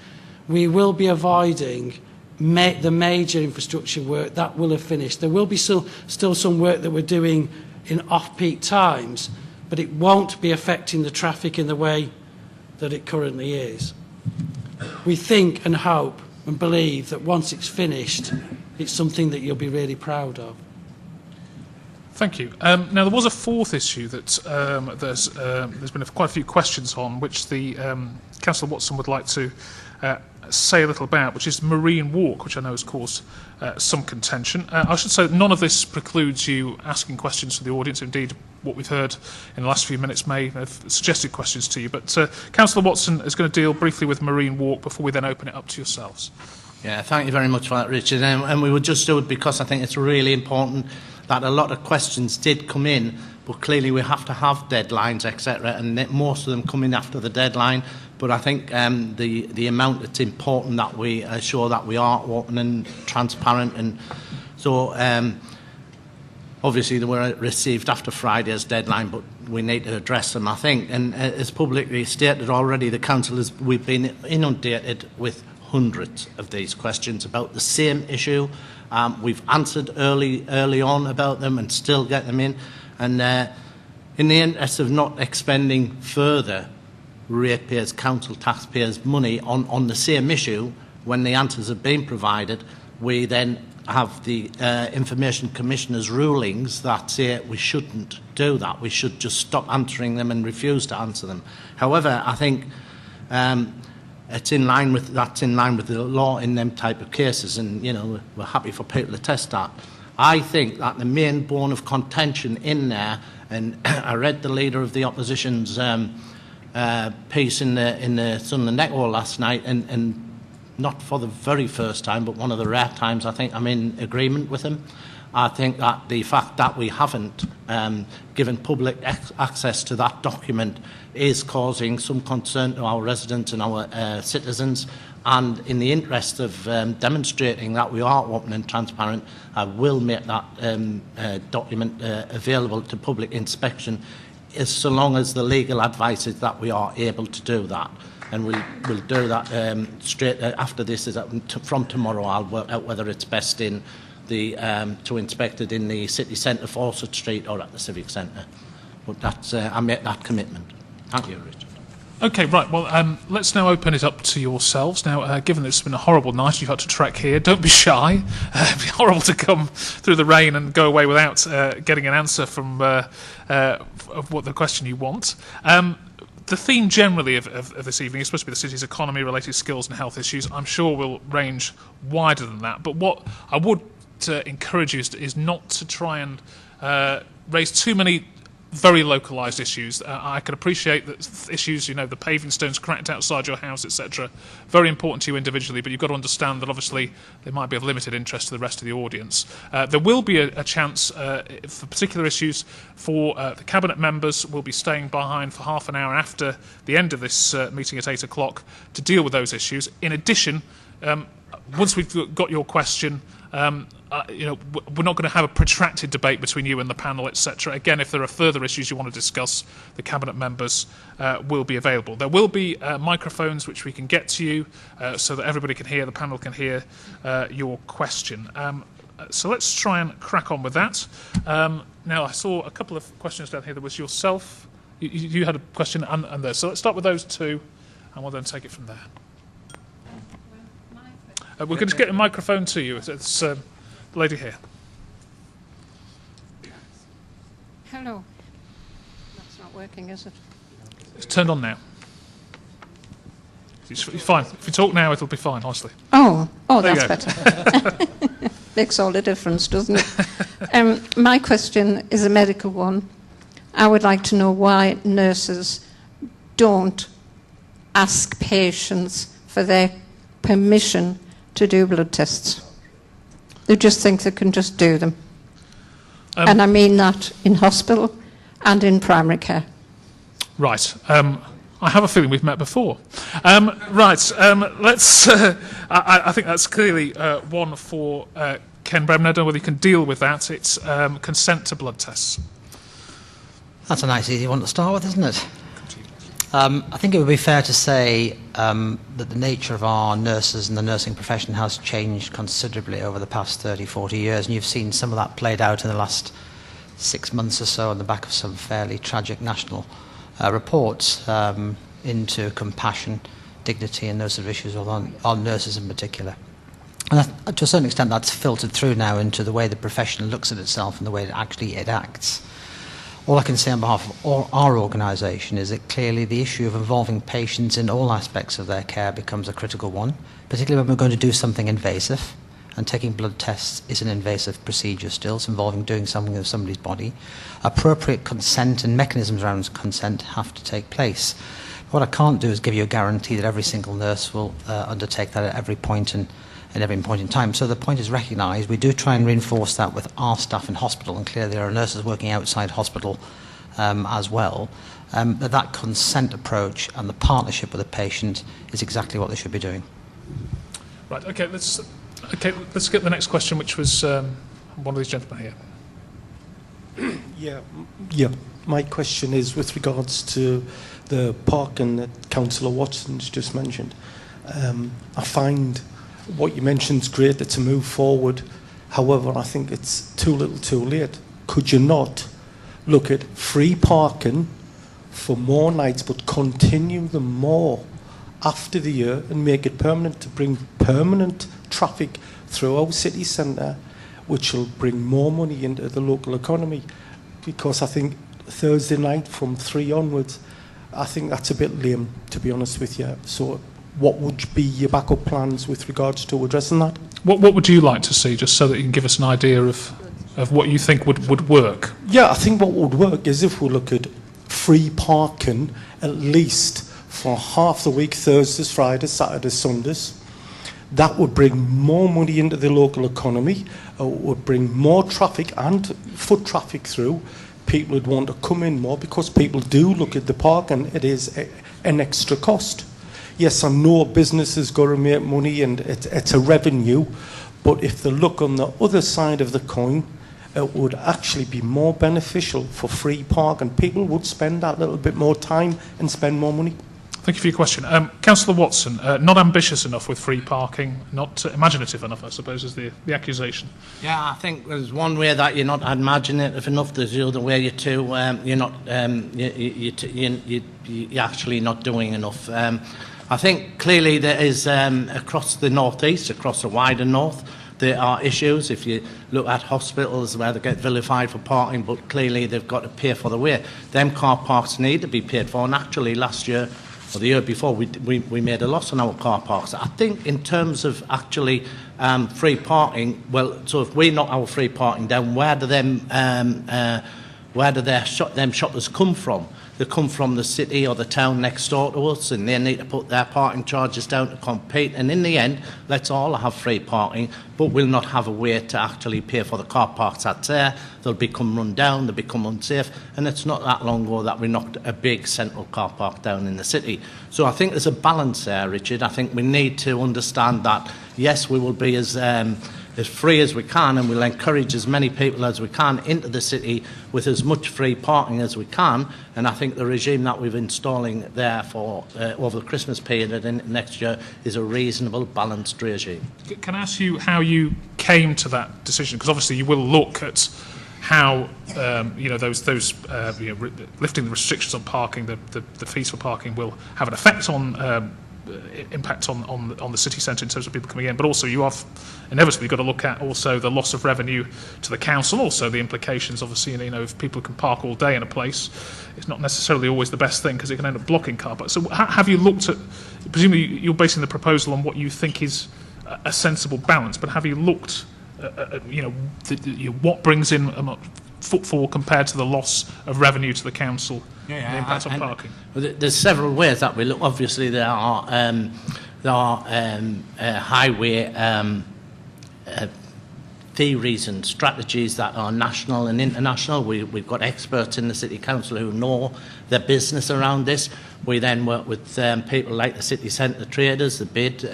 we will be avoiding the major infrastructure work that will have finished. There will be still some work that we're doing in off-peak times, but it won't be affecting the traffic in the way that it currently is. We think and hope and believe that once it's finished, it's something that you'll be really proud of. Thank you. Now, there was a fourth issue that there's been quite a few questions on, which the Councillor Watson would like to say a little about, which is Marine Walk, which I know has caused some contention. I should say that none of this precludes you asking questions to the audience. Indeed, what we've heard in the last few minutes may have suggested questions to you. But Councillor Watson is going to deal briefly with Marine Walk before we then open it up to yourselves. Yeah, thank you very much for that, Richard. And we would just do it because I think it's really important that a lot of questions did come in, but clearly we have to have deadlines, etc., and most of them come in after the deadline. But I think the amount, it's important that we assure that we are open and transparent. And so obviously they were received after Friday's deadline, but we need to address them, I think. And as publicly stated already, the council we've been inundated with hundreds of these questions about the same issue. We've answered early on about them and still get them in. And in the interest of not expending further ratepayers, council taxpayers' money on the same issue, when the answers have been provided, we then have the Information Commissioner's rulings that say we shouldn't do that. We should just stop answering them and refuse to answer them. However, I think that's in line with the law in them type of cases, and we're happy for people to test that. I think that the main bone of contention in there, and I read the leader of the opposition's piece in the Sunderland Echo last night, and not for the very first time, but one of the rare times I think I'm in agreement with him. I think that the fact that we haven't given public access to that document is causing some concern to our residents and our citizens. And in the interest of demonstrating that we are open and transparent, I will make that document available to public inspection, so long as the legal advice is that we are able to do that. And we'll do that straight after this. From tomorrow, I'll work out whether it's best in to inspect it in the city centre, Fawcett Street, or at the Civic Centre. But that's I make that commitment. Thank you, Richard. Okay, right. Well, let's now open it up to yourselves. Now, given that it's been a horrible night, you've had to trek here. Don't be shy. It'd be horrible to come through the rain and go away without getting an answer from of what the question you want. The theme generally of this evening is supposed to be the city's economy-related skills and health issues. I'm sure will range wider than that. But what I would encourage you is not to try and raise too many very localised issues. I can appreciate that issues, the paving stones cracked outside your house, etc., very important to you individually, but you've got to understand that obviously they might be of limited interest to the rest of the audience. There will be a chance for particular issues for the Cabinet members will be staying behind for half an hour after the end of this meeting at 8 o'clock to deal with those issues. In addition, once we've got your question, we're not going to have a protracted debate between you and the panel, etc. Again, if there are further issues you want to discuss, the Cabinet members will be available. There will be microphones which we can get to you so that everybody can hear, the panel can hear your question. So let's try and crack on with that. Now, I saw a couple of questions down here. There was yourself. You had a question and there. So let's start with those two, and we'll then take it from there. We're going to get a microphone to you. It's the lady here. Hello. That's not working, is it? It's turned on now. It's fine. If you talk now, it'll be fine, honestly. Oh, There you that's better. Makes all the difference, doesn't it? My question is a medical one. I would like to know why nurses don't ask patients for their permission to do blood tests. They just think they can just do them. And I mean that in hospital and in primary care. Right. I have a feeling we've met before. Let's... I think that's clearly one for Ken Bremner. I don't know whether you can deal with that. It's consent to blood tests. That's a nice, easy one to start with, isn't it? I think it would be fair to say that the nature of our nurses and the nursing profession has changed considerably over the past 30, 40 years, and you've seen some of that played out in the last 6 months or so on the back of some fairly tragic national reports into compassion, dignity and those sort of issues on nurses in particular. And to a certain extent that's filtered through now into the way the profession looks at itself and the way that actually it acts. All I can say on behalf of our organisation is that clearly the issue of involving patients in all aspects of their care becomes a critical one, particularly when we're going to do something invasive, and taking blood tests is an invasive procedure still. It's involving doing something with somebody's body. Appropriate consent and mechanisms around consent have to take place. What I can't do is give you a guarantee that every single nurse will undertake that at every point in time. So the point is recognised. We do try and reinforce that with our staff in hospital, and clearly there are nurses working outside hospital as well, that consent approach and the partnership with the patient is exactly what they should be doing. Right, okay, let's get the next question, which was one of these gentlemen here. Yeah. My question is with regards to the parking that Councillor Watson's just mentioned. I find what you mentioned is great, it's a move forward. However, I think it's too little too late. Could you not look at free parking for more nights, but continue them more after the year and make it permanent, to bring permanent traffic through our city centre, which will bring more money into the local economy? Because I think Thursday night from 3 onwards, I think that's a bit lame, to be honest with you. So what would be your backup plans with regards to addressing that? What would you like to see, just so that you can give us an idea of what you think would work? Yeah, I think what would work is if we look at free parking at least for half the week, Thursdays, Fridays, Saturdays, Sundays. That would bring more money into the local economy, would bring more traffic and foot traffic through. People would want to come in more because people do look at the park and it is an extra cost. Yes, I know business has got to make money and it's a revenue, but if they look on the other side of the coin, it would actually be more beneficial for free park and people would spend that little bit more time and spend more money. Thank you for your question. Councillor Watson, not ambitious enough with free parking, not imaginative enough, I suppose, is the accusation. Yeah, I think there's one way that you're not imaginative enough. There's the other way you're actually not doing enough. I think clearly there is across the northeast, across the wider north, there are issues. If you look at hospitals where they get vilified for parking, but clearly they've got to pay for the way. Them car parks need to be paid for, and actually last year or the year before we made a loss on our car parks. I think in terms of actually free parking, well, so if we knock our free parking down, where do their shoppers come from? They come from the city or the town next door to us, and they need to put their parking charges down to compete. And in the end, let's all have free parking, but we'll not have a way to actually pay for the car parks that's there. They'll become run down, they'll become unsafe, and it's not that long ago that we knocked a big central car park down in the city. So I think there's a balance there, Richard. I think we need to understand that, yes, we will be as free as we can, and we'll encourage as many people as we can into the city with as much free parking as we can. And I think the regime that we're installing there for over the Christmas period and next year is a reasonable, balanced regime. Can I ask you how you came to that decision? Because obviously you will look at how lifting the restrictions on parking, the fees for parking will have an effect on impact on the city centre in terms of people coming in, but also you have inevitably got to look at also the loss of revenue to the council, also the implications. Obviously, if people can park all day in a place, it's not necessarily always the best thing because it can end up blocking car parks. So have you looked at, presumably you're basing the proposal on what you think is a sensible balance, but have you looked at what brings in footfall compared to the loss of revenue to the council and the impact on parking? There's several ways that we look. Obviously, there are highway theories and strategies that are national and international. We've got experts in the City Council who know their business around this. We then work with people like the City Centre traders, the BID,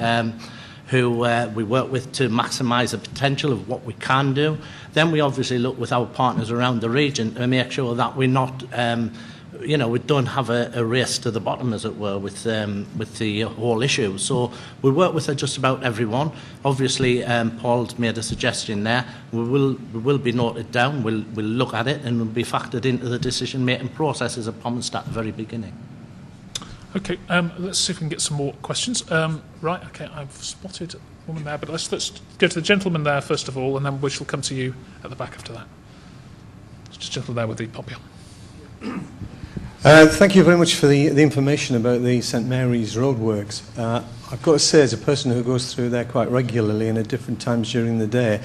who we work with to maximise the potential of what we can do. Then we obviously look with our partners around the region to make sure that we're not, we don't have a race to the bottom, as it were, with the whole issue. So we work with just about everyone. Obviously, Paul's made a suggestion there. We will be noted down. We'll look at it and will be factored into the decision-making process as I promised at the very beginning. Okay, let's see if we can get some more questions. Right, okay, I've spotted a woman there, but let's go to the gentleman there first of all, and then we shall come to you at the back after that. It's just a gentleman there with the poppy on. Thank you very much for the information about the St Mary's roadworks. I've got to say, as a person who goes through there quite regularly and at different times during the day,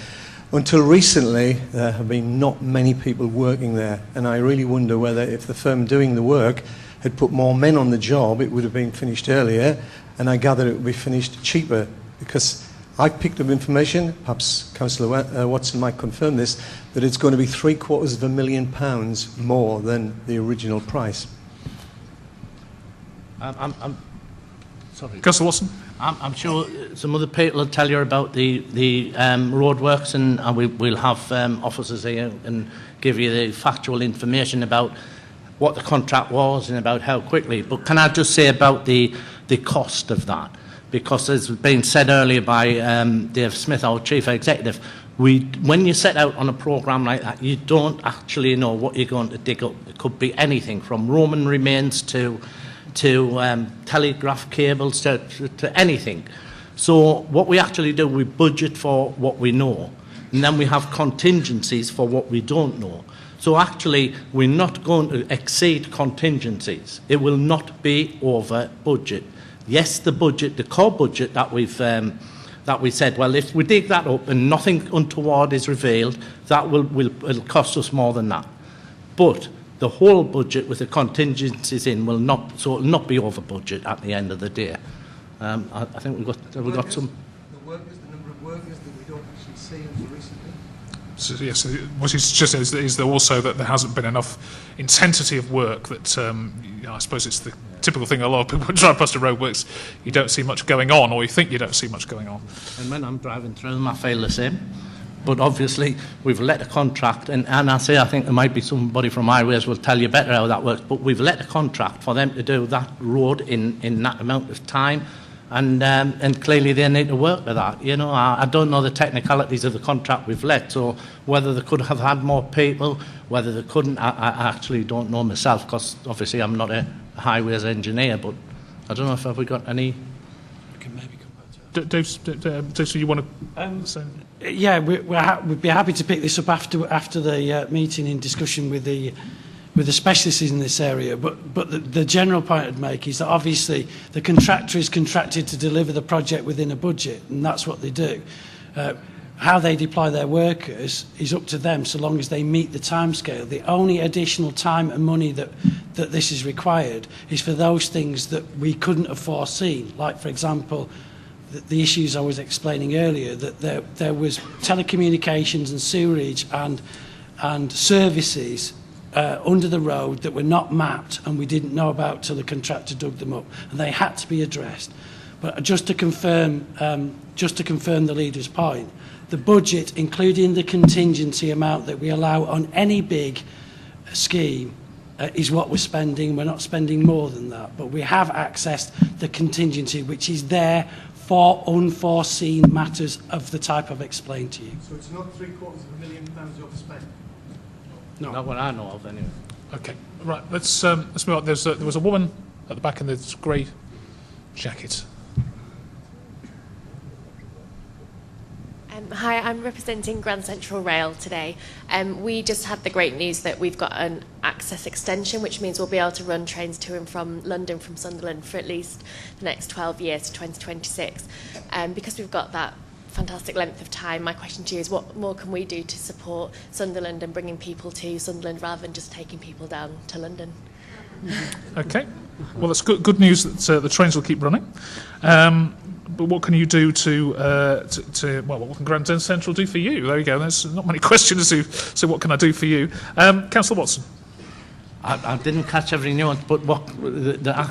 until recently there have been not many people working there, and I really wonder whether if the firm doing the work had put more men on the job, it would have been finished earlier, and I gather it would be finished cheaper, because I picked up information, perhaps Councillor Watson might confirm this, that it's going to be £750,000 more than the original price. I'm sorry. Councillor Watson? I'm sure some other people will tell you about the roadworks, and we'll have officers here and give you the factual information about what the contract was and about how quickly. But can I just say about the cost of that? Because as has been said earlier by Dave Smith, our Chief Executive, when you set out on a programme like that, you don't actually know what you're going to dig up. It could be anything from Roman remains to telegraph cables to anything. So what we actually do, we budget for what we know, and then we have contingencies for what we don't know. So actually, we're not going to exceed contingencies. It will not be over budget. Yes, the budget, the core budget that we said, well, if we dig that up and nothing untoward is revealed, that it'll cost us more than that. But the whole budget with the contingencies in will not, so it'll not be over budget at the end of the day. I think we've got some. The number of workers that we don't actually see until recently. So, yes, what he suggests is there also that there hasn't been enough intensity of work that, I suppose it's the typical thing a lot of people drive past a roadworks, you don't see much going on, or you think you don't see much going on. And when I'm driving through them, I feel the same. But obviously, we've let a contract, and I think there might be somebody from Highways will tell you better how that works, but we've let a contract for them to do that road in that amount of time, and clearly they need to work with that. You know, I don't know the technicalities of the contract we've let, so whether they could have had more people, whether they couldn't, I actually don't know myself, because obviously I'm not a highways engineer, but I don't know if we got any. I can maybe come back to that. Dave, so you want to say? Yeah, we'd be happy to pick this up after the meeting in discussion with the specialists in this area. But the general point I'd make is that obviously the contractor is contracted to deliver the project within a budget, and that's what they do. How they deploy their workers is up to them, so long as they meet the timescale. The only additional time and money that this is required is for those things that we couldn't have foreseen, like, for example, the issues I was explaining earlier, that there was telecommunications and sewerage and services under the road that were not mapped and we didn't know about till the contractor dug them up, and they had to be addressed. But just to confirm the leader's point, the budget, including the contingency amount that we allow on any big scheme, is what we're spending. We're not spending more than that, but we have accessed the contingency, which is there for unforeseen matters of the type I've explained to you. So it's not £750,000 overspent? No. Not what I know of, anyway. Okay, right. Let's move on. There was a woman at the back in this grey jacket. Hi, I'm representing Grand Central Rail today. We just had the great news that we've got an access extension, which means we'll be able to run trains to and from London from Sunderland for at least the next 12 years to 2026. Because we've got that fantastic length of time, my question to you is, what more can we do to support Sunderland and bringing people to Sunderland rather than just taking people down to London? Okay, well, that's good news that the trains will keep running. But what can you do well, what can Grand Central do for you? There you go. There's not many questions. So what can I do for you? Councillor Watson. I didn't catch every nuance, but what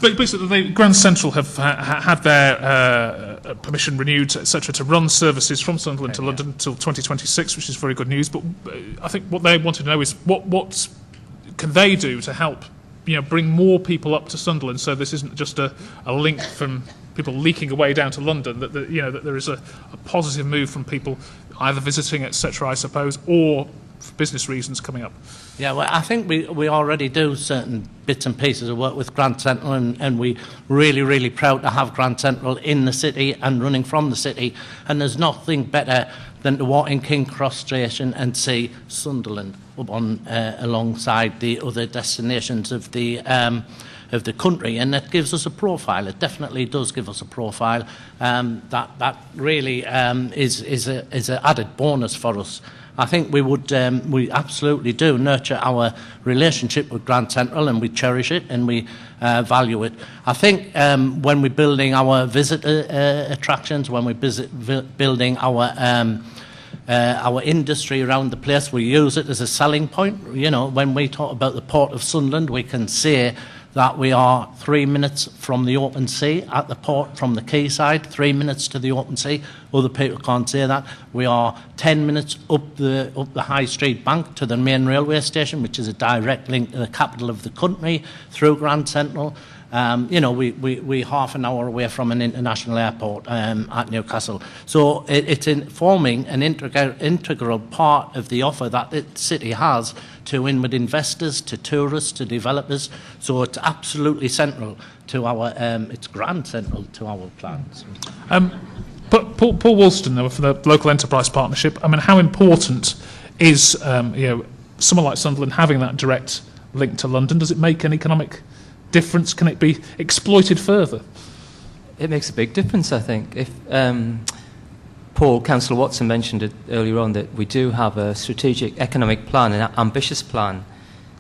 basically, Grand Central have had their permission renewed, etc., to run services from Sunderland to London until 2026, which is very good news. But I think what they want to know is what can they do to help, bring more people up to Sunderland, so this isn't just a link from people leaking away down to London, that there is a positive move from people either visiting, etc., I suppose, or for business reasons coming up. Yeah, well, I think we already do certain bits and pieces of work with Grand Central, and we're really, really proud to have Grand Central in the city and running from the city. And there's nothing better than to walk in King Cross Station and see Sunderland up on alongside the other destinations of the country, and that gives us a profile. It definitely does give us a profile. That really is an added bonus for us. I think we absolutely do nurture our relationship with Grand Central, and we cherish it and we value it. I think when we're building our visitor attractions, when we're building our industry around the place, we use it as a selling point. When we talk about the Port of Sunderland, we can say that we are 3 minutes from the open sea at the port, from the quayside, 3 minutes to the open sea. Other people can't say that. We are 10 minutes up the High Street bank to the main railway station, which is a direct link to the capital of the country through Grand Central. We half an hour away from an international airport at Newcastle. So it's forming an integral part of the offer that the city has to inward investors, to tourists, to developers. So it's absolutely central to our, it's grand central to our plans. But Paul Woolston, though, for the Local Enterprise Partnership, how important is someone like Sunderland having that direct link to London? Does it make an economic difference? Can it be exploited further? It makes a big difference, I think. If Councillor Watson mentioned it earlier on, that we do have a strategic economic plan, an ambitious plan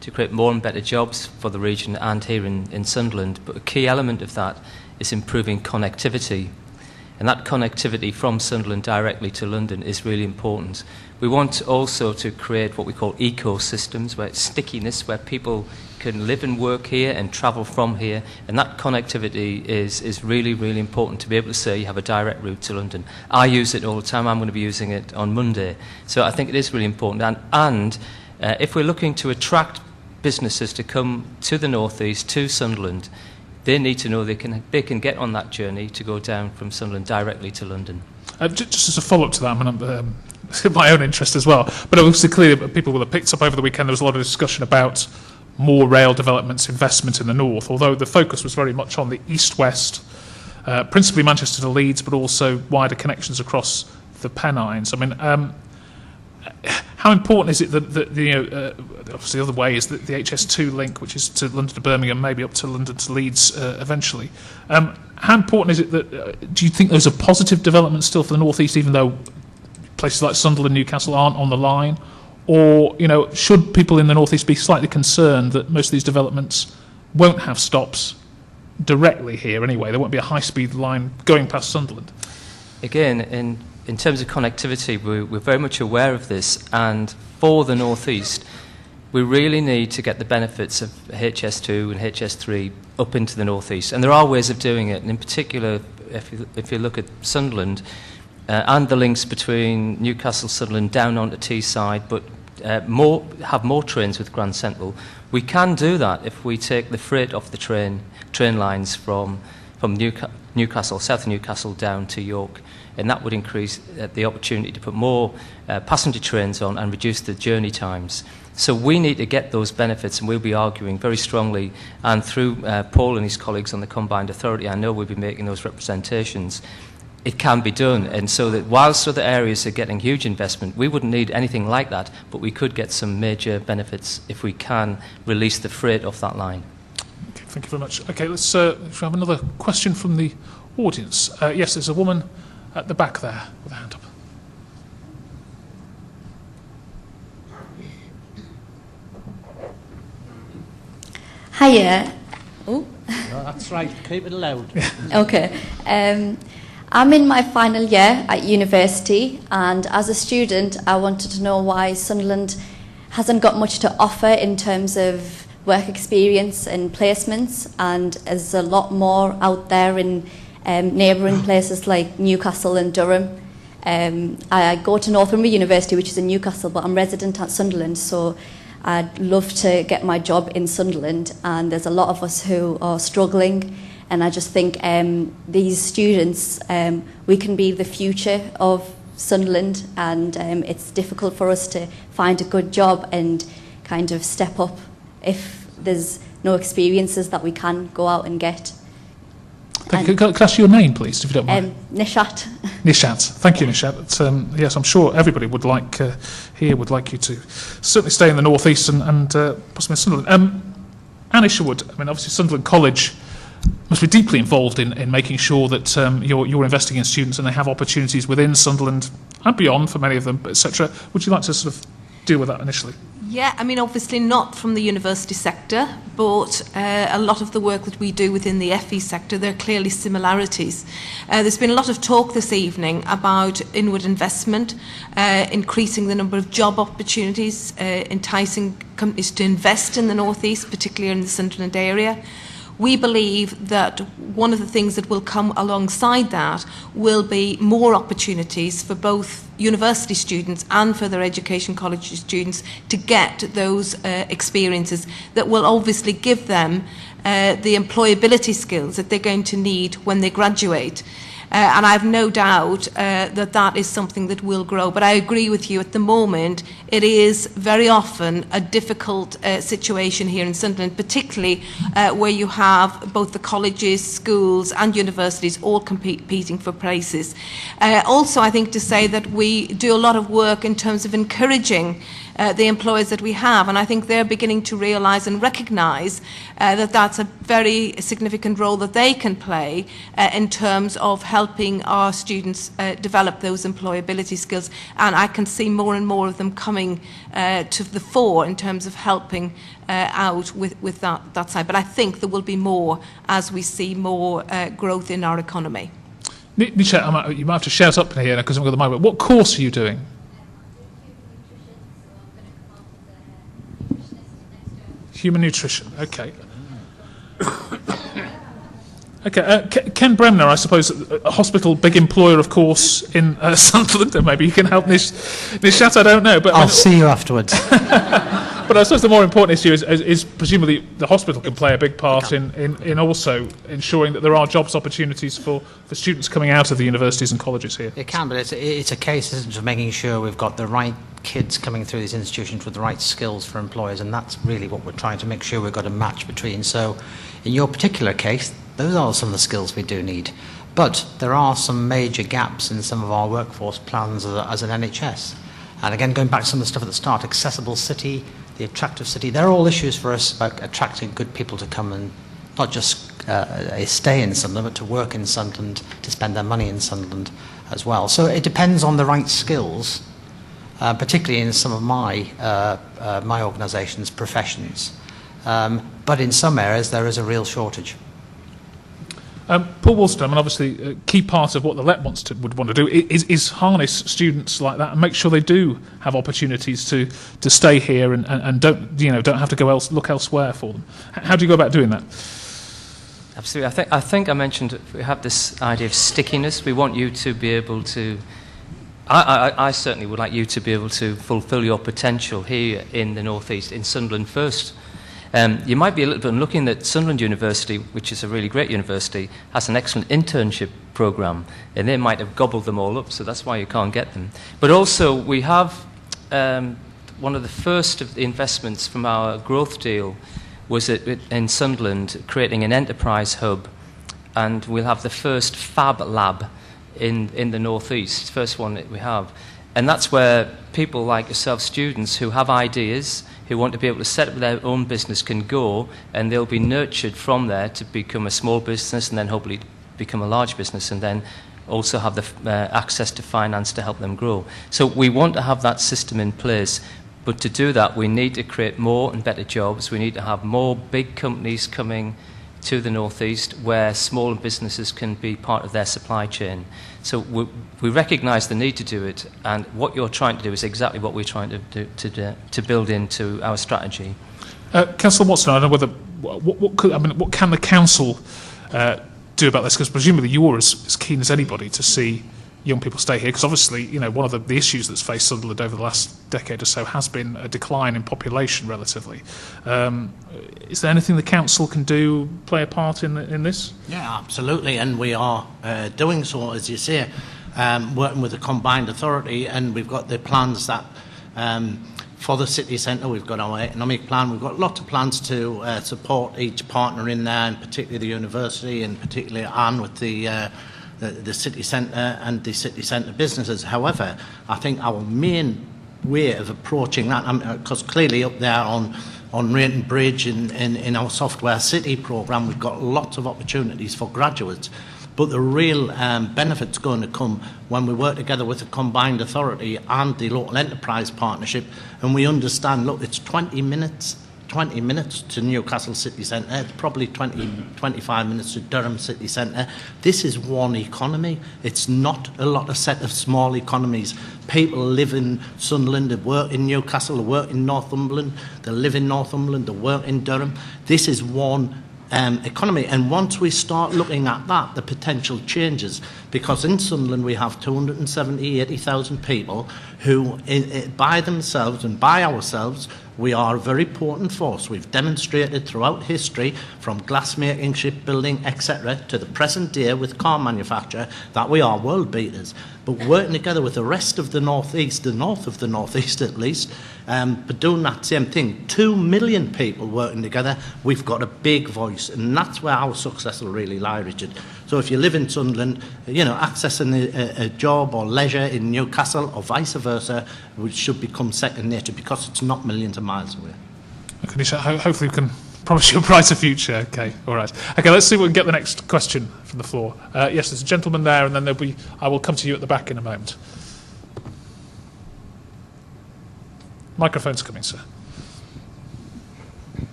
to create more and better jobs for the region and here in Sunderland. But a key element of that is improving connectivity. And that connectivity from Sunderland directly to London is really important. We want also to create what we call ecosystems, where it's stickiness, where people can live and work here and travel from here, and that connectivity is really, really important to be able to say you have a direct route to London. I use it all the time. I'm going to be using it on Monday. So I think it is really important. And if we're looking to attract businesses to come to the North East, to Sunderland, they need to know they can get on that journey to go down from Sunderland directly to London. Just as a follow-up to that, I mean, my own interest as well, but obviously clearly people will have picked up over the weekend, there was a lot of discussion about more rail developments, investment in the north, although the focus was very much on the east-west, principally Manchester to Leeds, but also wider connections across the Pennines. I mean, how important is it that obviously the other way is that the HS2 link, which is to London to Birmingham, maybe up to London to Leeds eventually. How important is it that, do you think those are positive developments still for the North East, even though places like Sunderland, Newcastle aren't on the line? Or, should people in the North East be slightly concerned that most of these developments won't have stops directly here anyway? There won't be a high-speed line going past Sunderland. Again, in terms of connectivity, we're very much aware of this, and for the North East, we really need to get the benefits of HS2 and HS3 up into the North East. And there are ways of doing it, and in particular, if you look at Sunderland, and the links between Newcastle, Sunderland, down onto Teesside, but have more trains with Grand Central. We can do that if we take the freight off the train lines from Newcastle, south of Newcastle, down to York, and that would increase the opportunity to put more passenger trains on and reduce the journey times. So we need to get those benefits, and we'll be arguing very strongly, and through Paul and his colleagues on the Combined Authority, I know we'll be making those representations. It can be done, and so that whilst other areas are getting huge investment, we wouldn't need anything like that, but we could get some major benefits if we can release the freight off that line. Okay, thank you very much. Okay, let's have another question from the audience. Yes, there's a woman at the back there with a hand up. Hiya. Oh. No, that's right. Keep it loud. Okay. I'm in my final year at university, and as a student, I wanted to know why Sunderland hasn't got much to offer in terms of work experience and placements, and there's a lot more out there in neighbouring places like Newcastle and Durham. I go to Northumbria University, which is in Newcastle, but I'm resident at Sunderland, so I'd love to get my job in Sunderland, and there's a lot of us who are struggling, and I just think these students, we can be the future of Sunderland, and it's difficult for us to find a good job and kind of step up if there's no experiences that we can go out and get. Thank you. Can I ask your name, please, if you don't mind? Nishat. Nishat. Thank you, Nishat. Yes, I'm sure everybody would like would like you to certainly stay in the North East and possibly in Sunderland. Anne Isherwood, I mean, obviously Sunderland College must be deeply involved in making sure that you're investing in students and they have opportunities within Sunderland and beyond for many of them, etc. Would you like to sort of deal with that initially? Yeah, I mean, obviously not from the university sector, but a lot of the work that we do within the FE sector, there are clearly similarities. There's been a lot of talk this evening about inward investment, increasing the number of job opportunities, enticing companies to invest in the North East, particularly in the Sunderland area. We believe that one of the things that will come alongside that will be more opportunities for both university students and further education college students to get those experiences that will obviously give them the employability skills that they're going to need when they graduate. And I have no doubt that is something that will grow. But I agree with you, at the moment, it is very often a difficult situation here in Sunderland, particularly where you have both the colleges, schools and universities all competing for places. Also, I think to say that we do a lot of work in terms of encouraging the employers that we have. And I think they're beginning to realise and recognise that that's a very significant role that they can play in terms of helping our students develop those employability skills. And I can see more and more of them coming to the fore in terms of helping out with that side. But I think there will be more as we see more growth in our economy. Nisha, you might have to shout up here because I've got the mic. What course are you doing? Human nutrition. Okay. Okay. Ken Bremner, I suppose, a hospital, big employer, of course, in Sunderland. Maybe you can help Nishat. I don't know, but I'll see you afterwards. But I suppose the more important issue is presumably the hospital can play a big part in also ensuring that there are jobs opportunities for students coming out of the universities and colleges here. It can, but it's a case, isn't it, of making sure we've got the right kids coming through these institutions with the right skills for employers, and that's really what we're trying to make sure we've got a match between. So in your particular case, those are some of the skills we do need. But there are some major gaps in some of our workforce plans as an NHS. And again, going back to some of the stuff at the start, accessible city, the attractive city, they're all issues for us about attracting good people to come and not just stay in Sunderland, but to work in Sunderland, to spend their money in Sunderland as well. So it depends on the right skills, particularly in some of my organisation's professions. But in some areas, there is a real shortage. Paul Woolston, and obviously a key part of what the LEP would want to do is harness students like that and make sure they do have opportunities to stay here and don't have to go look elsewhere for them. How do you go about doing that? Absolutely. I think I mentioned we have this idea of stickiness. We want you to be able to. I certainly would like you to be able to fulfil your potential here in the North East, in Sunderland first. You might be a little bit unlucky that Sunderland University, which is a really great university, has an excellent internship programme, and they might have gobbled them all up, so that's why you can't get them. But also, we have one of the first of the investments from our growth deal was in Sunderland, creating an enterprise hub, and we'll have the first fab lab in the North East, first one that we have. And that's where people like yourself, students who have ideas, who want to be able to set up their own business, can go, and they'll be nurtured from there to become a small business and then hopefully become a large business, and then also have the access to finance to help them grow. So we want to have that system in place, but to do that we need to create more and better jobs. We need to have more big companies coming to the North East where small businesses can be part of their supply chain. So we recognise the need to do it, and what you're trying to do is exactly what we're trying to do to build into our strategy. Councillor Watson, I don't know whether what can the council do about this? Because presumably you're as keen as anybody to see young people stay here, because obviously, one of the issues that's faced Sunderland over the last decade or so has been a decline in population relatively. Is there anything the council can do, play a part in this? Yeah, absolutely, and we are doing so, as you say, working with the combined authority, and we've got the plans that for the city centre. We've got our economic plan. We've got lots of plans to support each partner in there, and particularly the university, and particularly Anne with the city centre and the city centre businesses. However, I think our main way of approaching that, because clearly up there on Rainton Bridge in our Software City programme, we've got lots of opportunities for graduates. But the real benefit's going to come when we work together with the combined authority and the local enterprise partnership, and we understand, look, it's 20 minutes to Newcastle City Centre, it's probably 25 minutes to Durham City Centre. This is one economy. It's not a set of small economies. People live in Sunderland, they work in Newcastle, they work in Northumberland, they live in Northumberland, they work in Durham. This is one economy, and once we start looking at that, the potential changes, because in Sunderland we have 80,000 people who, by themselves and by ourselves, we are a very potent force. We've demonstrated throughout history, from glassmaking, shipbuilding, etc., to the present day with car manufacture, that we are world beaters. But working together with the rest of the North East, the north of the North East at least, but doing that same thing, 2 million people working together, we've got a big voice, and that's where our success will really lie, Richard. So if you live in Sunderland, accessing a job or leisure in Newcastle or vice versa, which should become second nature because it's not millions of miles away. Okay, Nisha, hopefully we can promise you a brighter future. Okay, all right. Okay, let's see if we can get the next question from the floor. Yes, there's a gentleman there, and then I will come to you at the back in a moment. Microphone's coming, sir.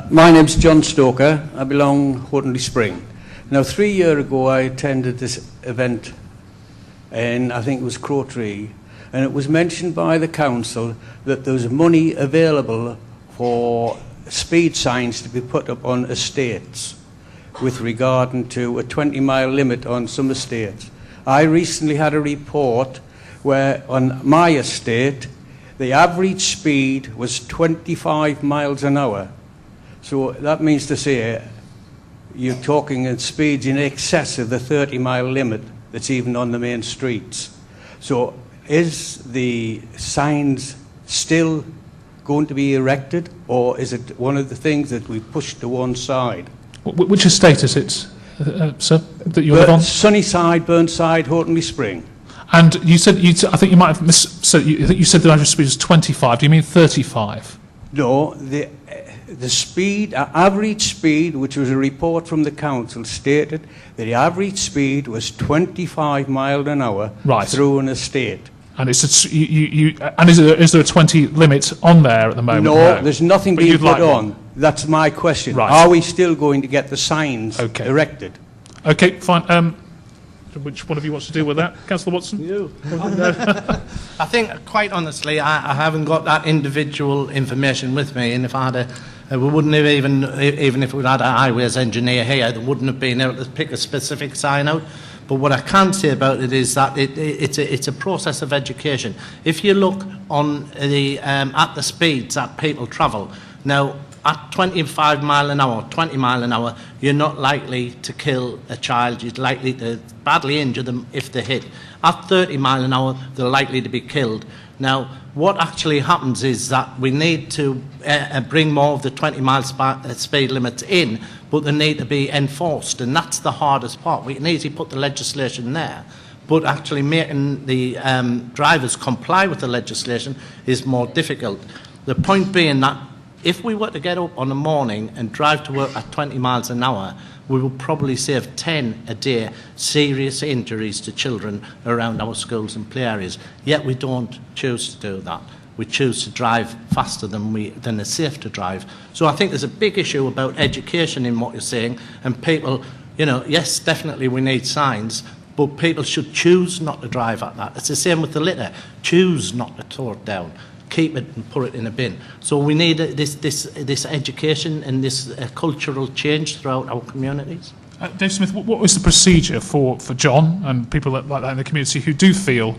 My name's John Stoker. I belong Hortonley Spring. Now, 3 years ago, I attended this event in, I think it was Crowtree, and it was mentioned by the council that there was money available for speed signs to be put up on estates with regard to a 20-mile limit on some estates. I recently had a report where on my estate, the average speed was 25 miles an hour. So that means to say you're talking at speeds in excess of the 30-mile limit that's even on the main streets. So is the signs still going to be erected, or is it one of the things that we push to one side? Which estate is it, sir, that you live on? Sunnyside, Burnside, Hortonley Spring. And you said, I think you might have said you said the average speed was 25. Do you mean 35? No, the speed, average speed, which was a report from the council, stated that the average speed was 25 miles an hour through an estate. And is there a 20 limit on there at the moment? No, there's nothing being put on. That's my question. Right. Are we still going to get the signs erected? Okay, fine. Which one of you wants to deal with that? Councillor Watson? You. I think, quite honestly, I haven't got that individual information with me, and if I had we wouldn't have even if we had a highways engineer here, they wouldn't have been able to pick a specific sign out. But what I can say about it is that it's a process of education. If you look on at the speeds that people travel, now at 25 mile an hour, 20 mile an hour, you're not likely to kill a child. You're likely to badly injure them if they hit. At 30 mile an hour, they're likely to be killed. Now, what actually happens is that we need to bring more of the 20 mile speed limits in, but they need to be enforced, and that's the hardest part. We can easily put the legislation there, but actually making the drivers comply with the legislation is more difficult. The point being that if we were to get up on the morning and drive to work at 20 miles an hour, we will probably save 10 a day serious injuries to children around our schools and play areas. Yet we don't choose to do that. We choose to drive faster than it's safe to drive. So I think there's a big issue about education in what you're saying, and people, yes, definitely we need signs, but people should choose not to drive at that. It's the same with the litter. Choose not to throw it down. Keep it and put it in a bin. So we need this education and this cultural change throughout our communities. Dave Smith, what was the procedure for John and people like that in the community who do feel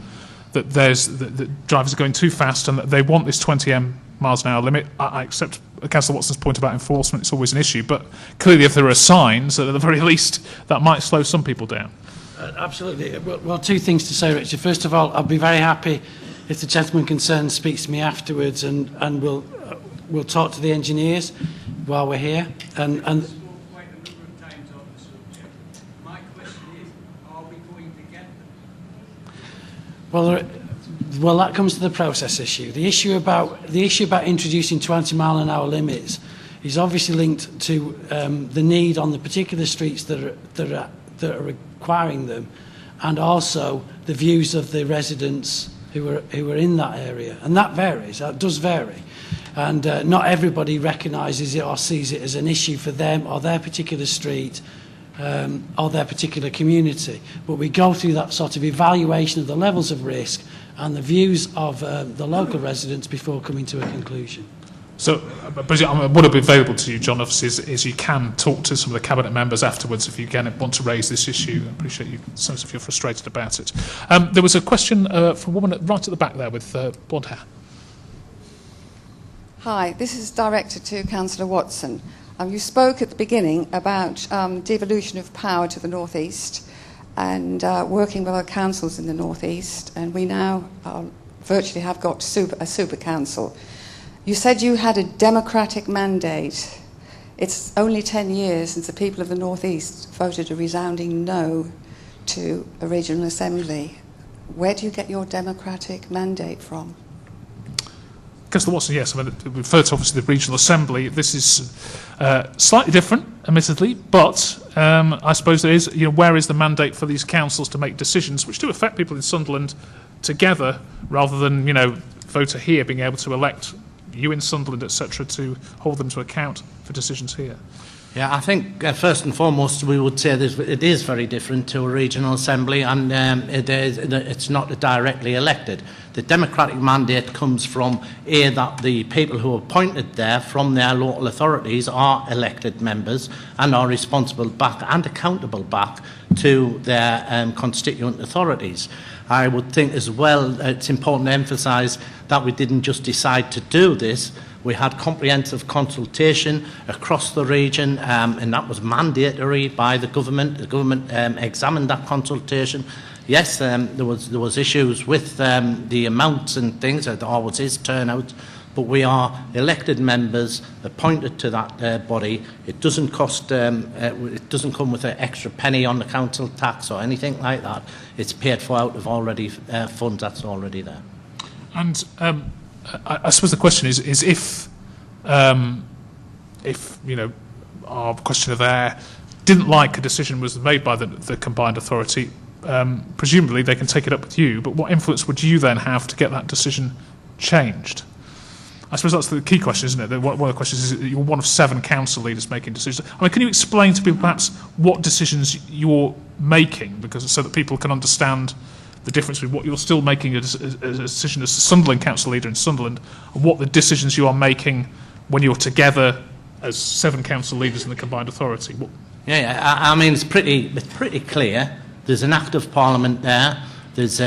that that drivers are going too fast and that they want this 20 miles an hour limit? I accept Councillor Watson's point about enforcement. It's always an issue, but clearly if there are signs, at the very least, that might slow some people down. Absolutely. Well, two things to say, Richard. First of all, I'll be very happy if the gentleman concerned speaks to me afterwards, and we'll talk to the engineers while we're here. And well, that comes to the process issue. The issue about introducing 20 mile an hour limits is obviously linked to the need on the particular streets that are requiring them, and also the views of the residents who are in that area, and that varies. That does vary, and not everybody recognises it or sees it as an issue for them or their particular street or their particular community. But we go through that sort of evaluation of the levels of risk and the views of the local residents before coming to a conclusion. So, what will be available to you, John, obviously, is you can talk to some of the Cabinet members afterwards if you again want to raise this issue. I appreciate you, some of you are frustrated about it. There was a question from a woman right at the back there with blonde hair. Hi, this is directed to Councillor Watson. You spoke at the beginning about devolution of power to the North East and working with our councils in the North East, and we now virtually have got a super council. You said you had a democratic mandate. It's only 10 years since the people of the North East voted a resounding no to a regional assembly. Where do you get your democratic mandate from? Councillor Watson, yes. I mean, we refer to obviously the regional assembly. This is slightly different, admittedly, but I suppose there is, where is the mandate for these councils to make decisions which do affect people in Sunderland together, rather than, voter here being able to elect you in Sunderland, etc., to hold them to account for decisions here? Yeah, I think first and foremost we would say that it is very different to a regional assembly, and it's not directly elected. The democratic mandate comes from that the people who are appointed there from their local authorities are elected members and are responsible back and accountable back to their constituent authorities. I would think as well it's important to emphasise that we didn't just decide to do this. We had comprehensive consultation across the region, and that was mandatory by the government. The government examined that consultation. Yes, there was issues with the amounts and things. There always is turnout, but we are elected members appointed to that body. It doesn't cost. It doesn't come with an extra penny on the council tax or anything like that. It's paid for out of already funds that's already there. And I suppose the question is if our questioner there didn't like a decision was made by the combined authority, presumably they can take it up with you, but what influence would you then have to get that decision changed? I suppose that's the key question, isn't it? One of the questions is you're one of 7 council leaders making decisions. I mean, can you explain to people perhaps what decisions you're making, because so that people can understand the difference between what you're still making a decision as a Sunderland council leader in Sunderland and what the decisions you are making when you're together as 7 council leaders in the combined authority? I mean, it's pretty clear. There's an Act of Parliament there. There's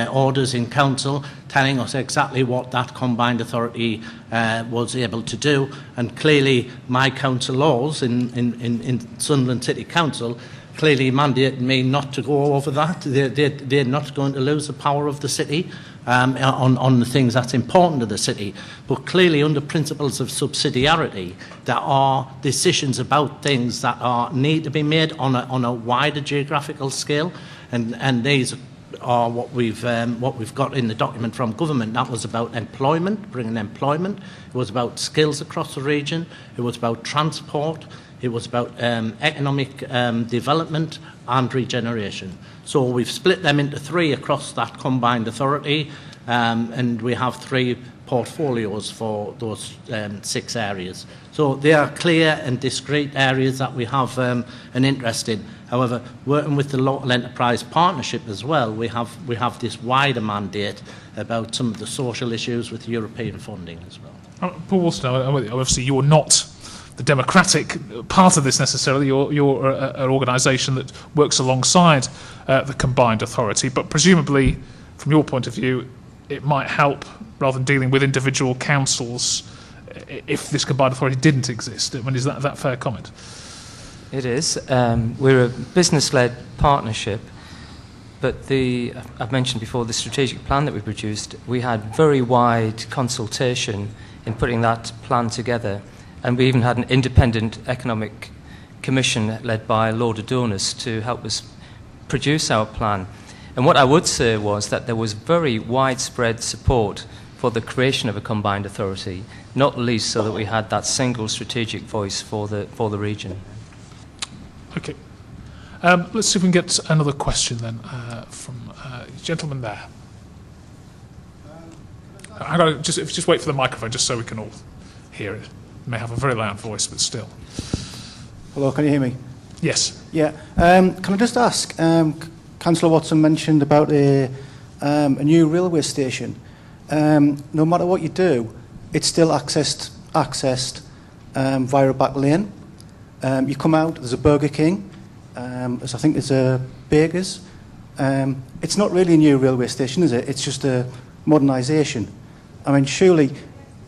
orders in council telling us exactly what that combined authority was able to do, and clearly my council laws in Sunderland City Council clearly mandated me not to go over that. They're not going to lose the power of the city on the things that's important to the city. But clearly, under principles of subsidiarity, there are decisions about things that need to be made on a wider geographical scale, and these are what we've got in the document from government. That was about employment, bringing employment. It was about skills across the region. It was about transport. It was about economic development and regeneration. So we've split them into 3 across that combined authority, and we have 3 portfolios for those 6 areas. So they are clear and discrete areas that we have an interest in. However, working with the local enterprise partnership as well, we have this wider mandate about some of the social issues with European funding as well. Paul Wilson, obviously you're not the democratic part of this necessarily. You're an organisation that works alongside the combined authority, but presumably, from your point of view, it might help rather than dealing with individual councils if this combined authority didn't exist. I mean, is that a fair comment? It is. We're a business-led partnership, but I've mentioned before the strategic plan that we produced. We had very wide consultation in putting that plan together. And we even had an independent economic commission led by Lord Adonis to help us produce our plan. And what I would say was that there was very widespread support for the creation of a combined authority, not least so that we had that single strategic voice for the region. Okay. Let's see if we can get another question then from the gentleman there. Hang on, just wait for the microphone just so we can all hear it. May have a very loud voice, but still. Hello, can you hear me? Yes. Yeah. Can I just ask, Councillor Watson mentioned about a new railway station. No matter what you do, it's still accessed via a back lane. You come out, there's a Burger King, I think there's a Baker's. It's not really a new railway station, is it? It's just a modernisation. I mean, surely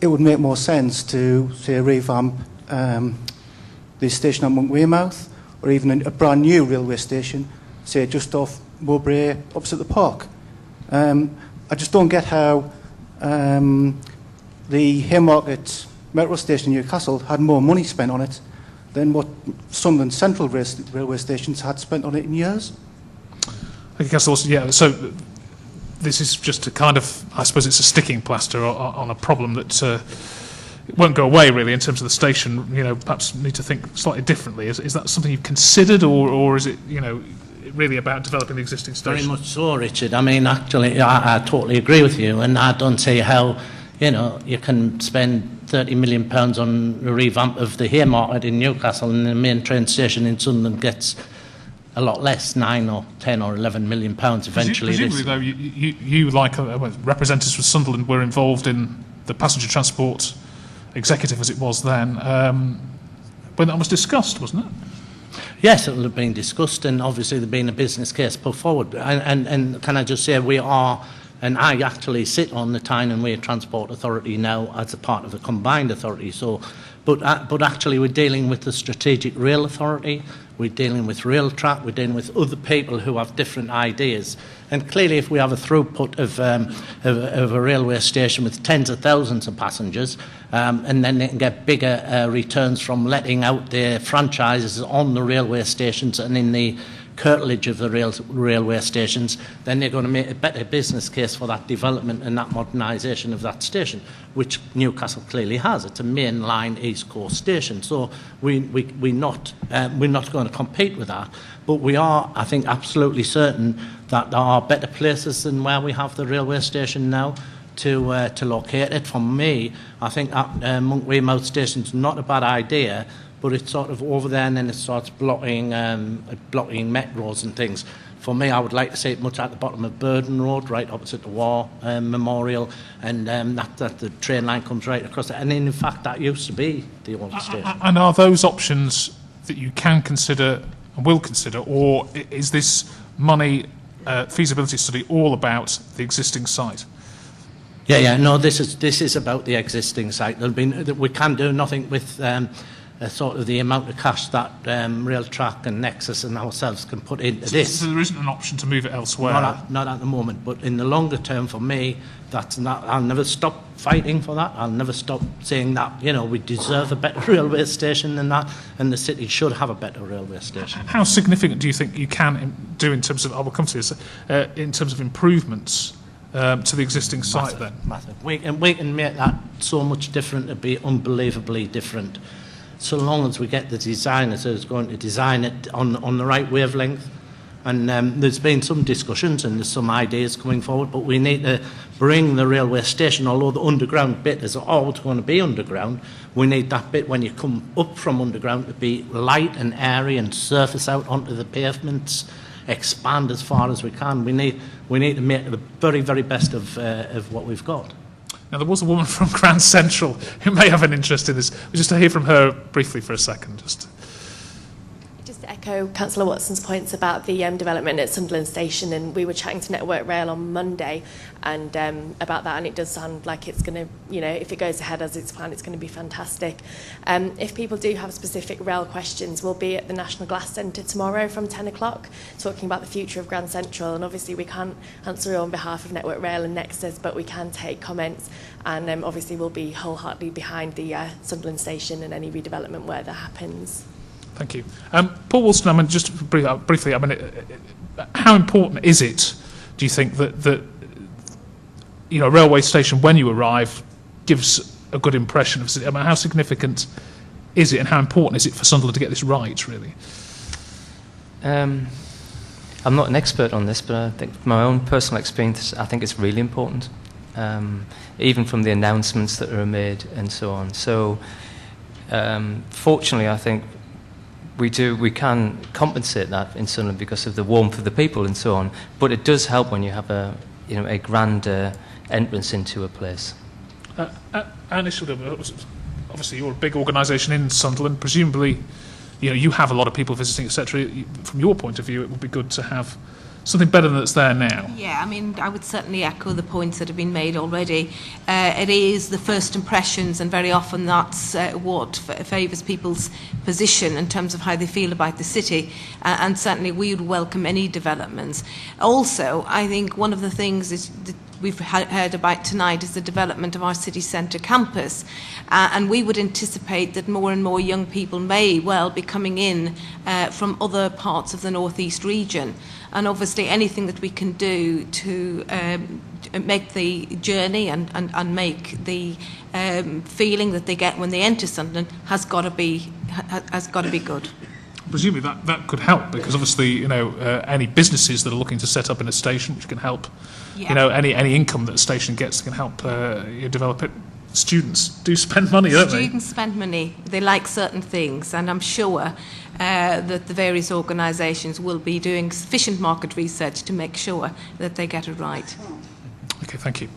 it would make more sense to, say, revamp the station at Monk Weymouth, or even a brand new railway station, say, just off Mowbray, opposite the park. I just don't get how the Haymarket metro station in Newcastle had more money spent on it than what Sunderland Central railway stations had spent on it in years. I guess also, yeah, so this is just a kind of, I suppose it's a sticking plaster on a problem that it won't go away really in terms of the station. You know, perhaps need to think slightly differently. Is that something you've considered, or is it, you know, really about developing the existing station? Very much so, Richard. I mean, actually, I totally agree with you, and I don't see how, you know, you can spend £30 million on a revamp of the Haymarket in Newcastle, and the main train station in Sunderland gets a lot less, 9 or 10 or 11 million pounds eventually. Presumably, though, you like representatives from Sunderland were involved in the passenger transport executive, as it was then, when that was discussed, wasn't it? Yes, it will have been discussed, and obviously there's been a business case put forward. And can I just say, we are, and I actually sit on the Tyne and Wear Transport Authority now as a part of a combined authority. So, but actually we're dealing with the Strategic Rail Authority, we're dealing with Rail Track, we're dealing with other people who have different ideas. And clearly, if we have a throughput of a railway station with tens of thousands of passengers, and then they can get bigger returns from letting out their franchises on the railway stations and in the curtilage of the railway stations, then they're going to make a better business case for that development and that modernisation of that station, which Newcastle clearly has. It's a mainline East Coast station, so we're not going to compete with that. But we are, I think, absolutely certain that there are better places than where we have the railway station now to locate it. For me, I think that Monk Weymouth station is not a bad idea, but it's sort of over there and then it starts blocking metros and things. For me, I would like to see it much at the bottom of Burden Road, right opposite the War Memorial, and that the train line comes right across it. And in fact, that used to be the old station. And are those options that you can consider and will consider, or is this money feasibility study all about the existing site? Yeah. No, this is about the existing site. We can do nothing with sort of the amount of cash that Rail Track and Nexus and ourselves can put into this. So there isn't an option to move it elsewhere? Not at the moment, but in the longer term, for me, that's not. I'll never stop fighting for that. I'll never stop saying that, you know, we deserve a better railway station than that, and the city should have a better railway station. How significant do you think you can do in terms of, I will come to this, in terms of improvements to the existing site then? Massive. We can make that so much different, it'd be unbelievably different. So long as we get the designers who's going to design it on the right wavelength. And there's been some discussions and there's some ideas coming forward, but we need to bring the railway station, although the underground bit is always going to be underground, we need that bit when you come up from underground to be light and airy and surface out onto the pavements, expand as far as we can. We need to make the very, very best of what we've got. Now, there was a woman from Grand Central who may have an interest in this. Just to hear from her briefly for a second. Just to echo Councillor Watson's points about the development at Sunderland Station, and we were chatting to Network Rail on Monday and about that, and it does sound like it's going to, you know, if it goes ahead as it's planned, it's going to be fantastic. If people do have specific rail questions, we'll be at the National Glass Centre tomorrow from 10 o'clock talking about the future of Grand Central, and obviously we can't answer on behalf of Network Rail and Nexus, but we can take comments, and obviously we'll be wholeheartedly behind the Sunderland Station and any redevelopment where that happens. Thank you. Paul Woolston, I mean, just briefly, I mean, how important is it, do you think, that you know, a railway station, when you arrive, gives a good impression of city? I mean, how significant is it, and how important is it for Sunderland to get this right, really? I'm not an expert on this, but I think from my own personal experience, I think it's really important, even from the announcements that are made and so on. So, fortunately, I think we can compensate that in Sunderland because of the warmth of the people and so on. But it does help when you have a grander entrance into a place. Initially, obviously, you're a big organisation in Sunderland. Presumably, you know, you have a lot of people visiting, etc. From your point of view, it would be good to have something better than that's there now. Yeah, I mean, I would certainly echo the points that have been made already. It is the first impressions, and very often that's what favours people's position in terms of how they feel about the city, and certainly we would welcome any developments. Also, I think one of the things is we've heard about tonight is the development of our city centre campus. And we would anticipate that more and more young people may well be coming in from other parts of the North East region. And obviously anything that we can do to make the journey and make the feeling that they get when they enter Sunderland has got to be good. Presumably that could help, because obviously, any businesses that are looking to set up in a station, which can help, any income that a station gets can help develop it. Students do spend money, don't they? Students spend money. They like certain things, and I'm sure that the various organisations will be doing sufficient market research to make sure that they get it right. Okay, thank you.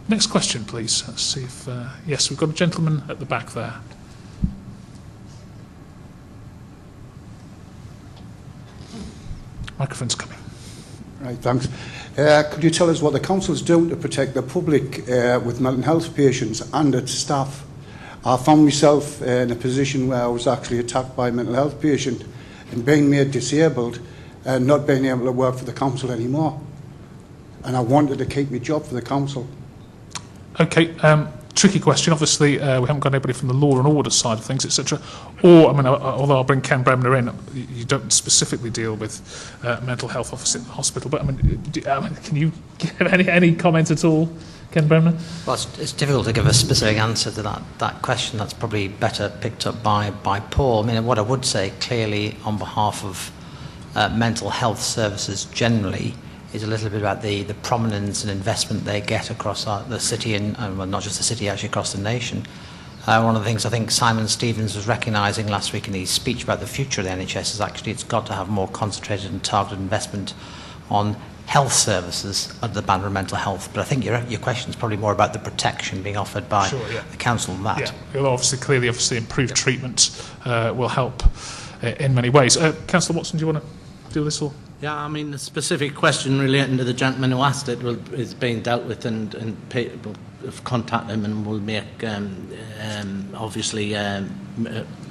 Next question, please. Let's see if... yes, we've got a gentleman at the back there. Microphone's coming. Right, thanks. Could you tell us what the council's doing to protect the public with mental health patients and its staff? I found myself in a position where I was actually attacked by a mental health patient and being made disabled and not being able to work for the council anymore. And I wanted to keep my job for the council. Okay, tricky question. Obviously, we haven't got anybody from the law and order side of things, etc. Or, although I'll bring Ken Bremner in, you don't specifically deal with mental health office at the hospital. But can you give any comment at all, Ken Bremner? Well, it's difficult to give a specific answer to that question. That's probably better picked up by Paul. What I would say clearly on behalf of mental health services generally is a little bit about the prominence and investment they get across the city and well, not just the city, actually across the nation. One of the things I think Simon Stevens was recognising last week in his speech about the future of the NHS is actually it's got to have more concentrated and targeted investment on health services under the banner of mental health. But I think your question is probably more about the protection being offered by the council on that. Yeah, well, clearly, improved treatment will help in many ways. Councillor Watson, do you want to do this or? Yeah, the specific question relating to the gentleman who asked it is being dealt with, and people have contacted him and will make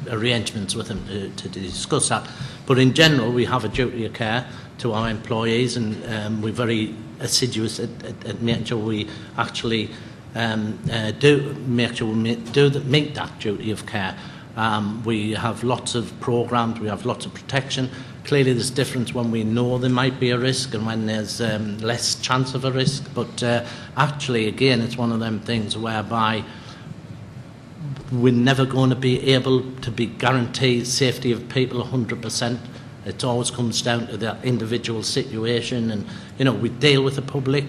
arrangements with him to discuss that. But in general, we have a duty of care to our employees, and we're very assiduous at making sure we actually meet that duty of care. We have lots of programmes, we have lots of protection. Clearly there's difference when we know there might be a risk and when there's less chance of a risk, but actually again it's one of them things whereby we're never going to be able to be guaranteed safety of people 100%. It always comes down to the individual situation, and we deal with the public,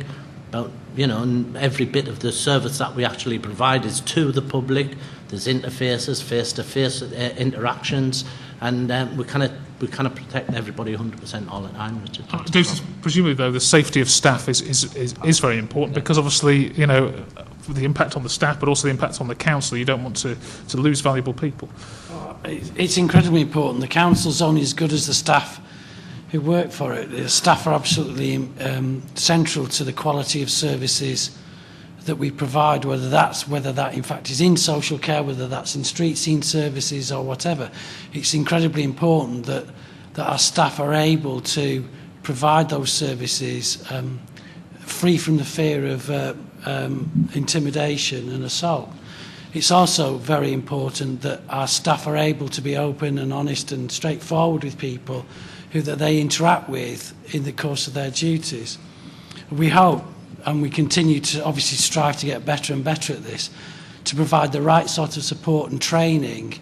but and every bit of the service that we actually provide is to the public. There's interfaces, face-to-face interactions, and we kind of protect everybody 100% all the time, Richard. Presumably, though, the safety of staff is very important, because obviously, the impact on the staff, but also the impact on the council. You don't want to lose valuable people. It's incredibly important. The council's only as good as the staff who work for it. The staff are absolutely central to the quality of services that we provide, whether that in fact is in social care, whether that's in street scene services or whatever. It's incredibly important that our staff are able to provide those services free from the fear of intimidation and assault. It's also very important that our staff are able to be open and honest and straightforward with people that they interact with in the course of their duties. We hope, and we continue to obviously strive to get better and better at this, to provide the right sort of support and training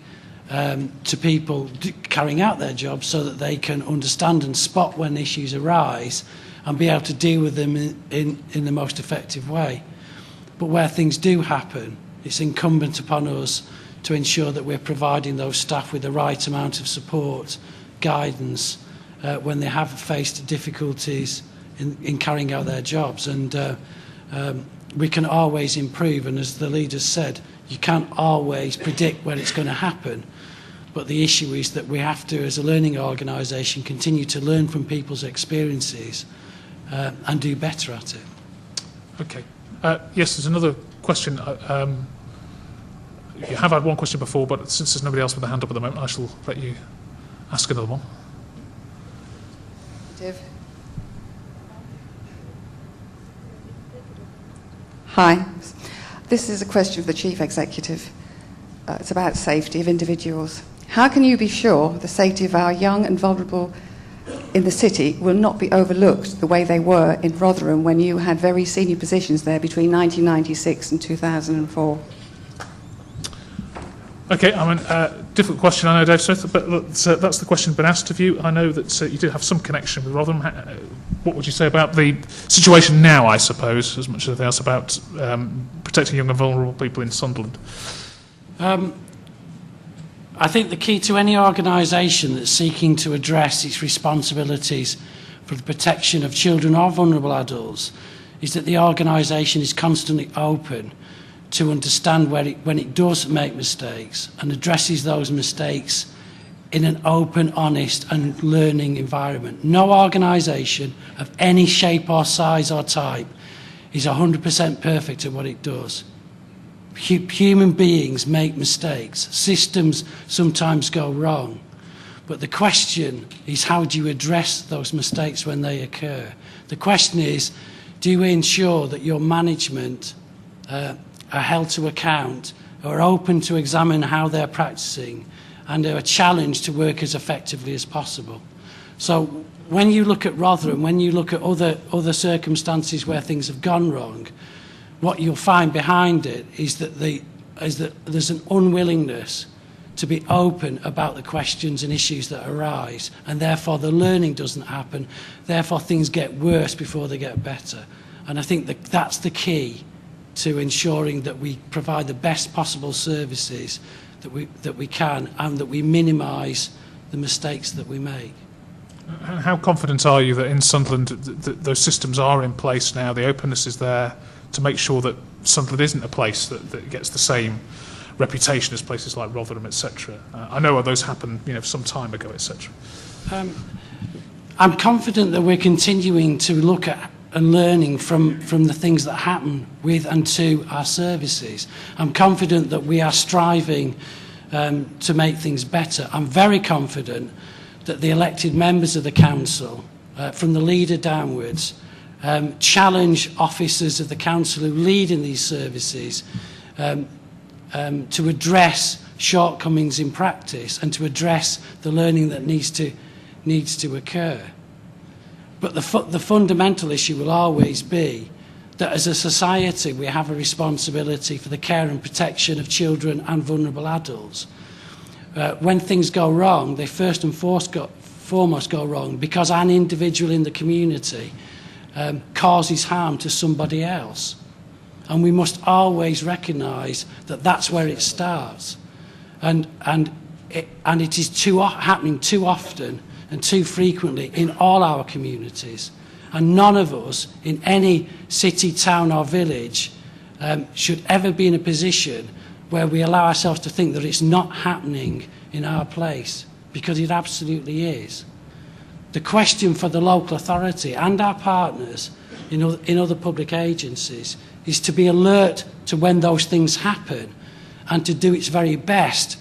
to people carrying out their jobs so that they can understand and spot when issues arise and be able to deal with them in the most effective way. But where things do happen, it's incumbent upon us to ensure that we're providing those staff with the right amount of support, guidance, when they have faced difficulties in carrying out their jobs. And we can always improve, and as the leaders said, you can't always predict when it's going to happen, but the issue is that we have to, as a learning organisation, continue to learn from people's experiences and do better at it. Okay. Yes, there's another question. You have had one question before, but since there's nobody else with a hand up at the moment, I shall let you ask another one. Hi. This is a question for the Chief Executive. It's about safety of individuals. How can you be sure the safety of our young and vulnerable in the city will not be overlooked the way they were in Rotherham when you had very senior positions there between 1996 and 2004? Okay, I mean, difficult question, I know, Dave Smith, but that's the question been asked of you. I know that you do have some connection with Rotherham. What would you say about the situation now, I suppose, as much as anything else, about protecting young and vulnerable people in Sunderland? I think the key to any organisation that's seeking to address its responsibilities for the protection of children or vulnerable adults is that the organisation is constantly open to understand when it does make mistakes and addresses those mistakes in an open, honest and learning environment. No organisation of any shape or size or type is 100% perfect at what it does. Human beings make mistakes. Systems sometimes go wrong. But the question is, how do you address those mistakes when they occur? The question is, do you ensure that your management are held to account, are open to examine how they're practicing, and are challenged to work as effectively as possible? So when you look at Rotherham, when you look at other circumstances where things have gone wrong, what you'll find behind it is that there's an unwillingness to be open about the questions and issues that arise, and therefore the learning doesn't happen, therefore things get worse before they get better. And I think that's the key to ensuring that we provide the best possible services that we can, and that we minimise the mistakes that we make. And how confident are you that in Sunderland those systems are in place now, the openness is there to make sure that Sunderland isn't a place that gets the same reputation as places like Rotherham, etc.? I know those happened, some time ago, etc. I'm confident that we're continuing to look at and learning from the things that happen with and to our services. I'm confident that we are striving to make things better. I'm very confident that the elected members of the council, from the leader downwards, challenge officers of the council who lead in these services to address shortcomings in practice and to address the learning that needs to occur. But the fundamental issue will always be that as a society we have a responsibility for the care and protection of children and vulnerable adults. When things go wrong, they first and foremost go wrong because an individual in the community causes harm to somebody else. And we must always recognise that that's where it starts. And it is happening too often and too frequently in all our communities. And none of us in any city, town or village should ever be in a position where we allow ourselves to think that it's not happening in our place, because it absolutely is. The question for the local authority and our partners in other public agencies is to be alert to when those things happen and to do its very best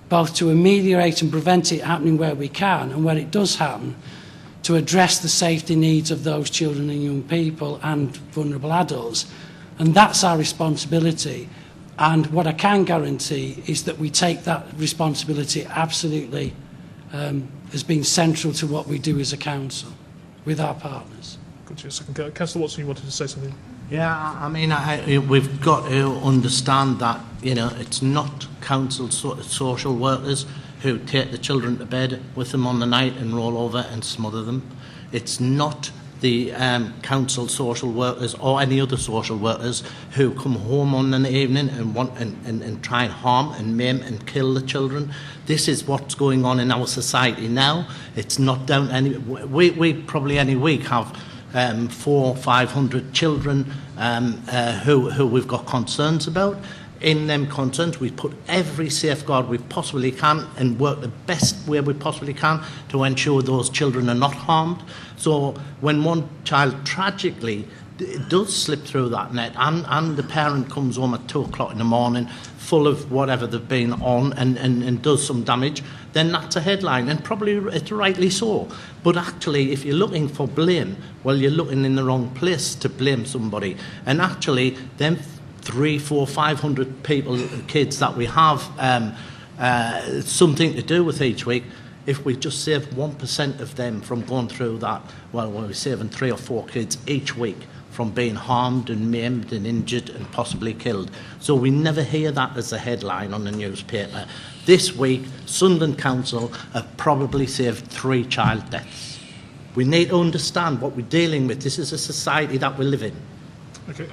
both to ameliorate and prevent it happening where we can, and where it does happen, to address the safety needs of those children and young people and vulnerable adults. And that's our responsibility. And what I can guarantee is that we take that responsibility absolutely as being central to what we do as a council with our partners. Good, a second. Councillor Watson, you wanted to say something? Yeah, I mean, we've got to understand that, it's not council social workers who take the children to bed with them on the night and roll over and smother them. It's not the council social workers or any other social workers who come home on an evening and try and harm and maim and kill the children. This is what's going on in our society now. It's not down to any... We probably any week have 400 or 500 children who we've got concerns about. In them concerns, we put every safeguard we possibly can and work the best way we possibly can to ensure those children are not harmed. So when one child tragically it does slip through that net, and the parent comes home at 2 o'clock in the morning full of whatever they've been on and does some damage, then that's a headline, and probably it's rightly so. But actually, if you're looking for blame, well, you're looking in the wrong place to blame somebody. And actually, them 300, 400, 500 people, kids that we have something to do with each week, if we just save 1% of them from going through that, well, we're saving 3 or 4 kids each week from being harmed and maimed and injured and possibly killed. So we never hear that as a headline on the newspaper. This week, Sunderland Council have probably saved 3 child deaths. We need to understand what we're dealing with. This is a society that we live in. Okay.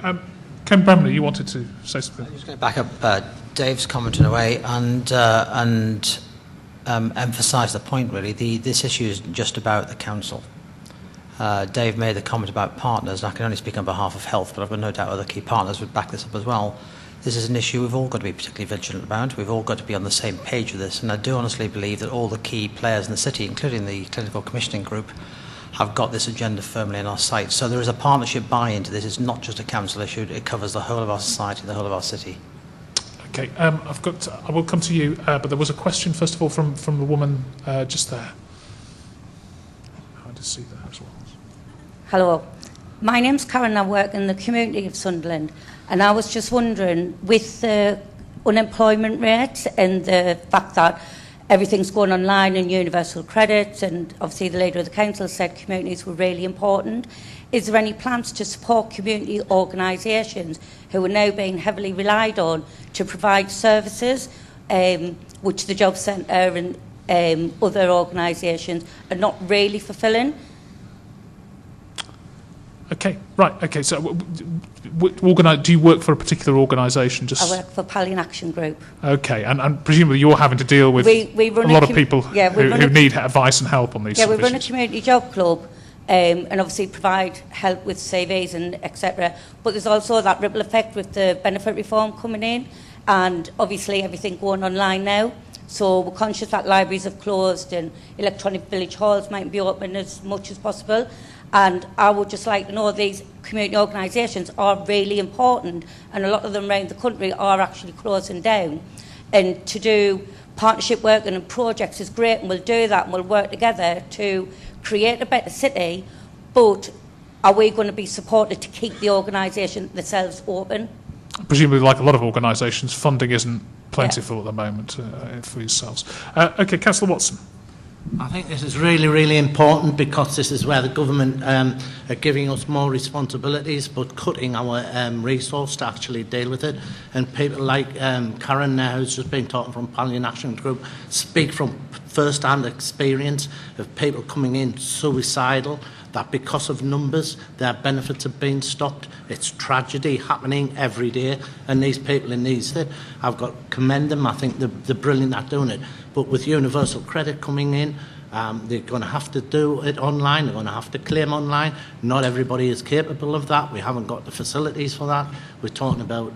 Ken Bramley, you wanted to say something? I'm just going to back up Dave's comment in a way and emphasise the point, really. This issue is just about the council. Dave made the comment about partners, and I can only speak on behalf of Health, but I've got no doubt other key partners would back this up as well. This is an issue we've all got to be particularly vigilant about. We've all got to be on the same page with this, and I do honestly believe that all the key players in the city, including the Clinical Commissioning Group, have got this agenda firmly in our sights. So there is a partnership buy-in to this. It's not just a council issue. It covers the whole of our society, the whole of our city. Okay, I will come to you, but there was a question, first of all, from the woman just there. I just see that as well. Hello, my name's Karen. I work in the community of Sunderland, and I was just wondering, with the unemployment rate and the fact that everything's going online and universal credit, and obviously the leader of the council said communities were really important, is there any plans to support community organisations who are now being heavily relied on to provide services, which the Job Centre and other organisations are not really fulfilling? Okay, right. Okay, so do you work for a particular organisation? I work for Pallion Action Group. Okay, and presumably you're having to deal with we run a lot of people who need advice and help on these issues. Yeah, we run a community job club and obviously provide help with CVs and etc. But there's also that ripple effect with the benefit reform coming in, and obviously everything going online now. So we're conscious that libraries have closed and electronic village halls might be open as much as possible. And I would just like to know these community organisations are really important, and a lot of them around the country are actually closing down. And to do partnership work and projects is great, and we'll do that and we'll work together to create a better city, but are we going to be supported to keep the organisation themselves open? Presumably, like a lot of organisations, funding isn't plentiful at the moment for yourselves. Okay, Councillor Watson. I think this is really, really important, because this is where the government are giving us more responsibilities but cutting our resource to actually deal with it. And people like Karen now, who's just been talking from Pallion Action Group, speak from first-hand experience of people coming in suicidal, that because of numbers their benefits have been stopped. It's tragedy happening every day, and these people in these, I've got to commend them. I think they're brilliant at doing it. But with universal credit coming in, they're going to have to do it online, they're going to have to claim online. Not everybody is capable of that. We haven't got the facilities for that. We're talking about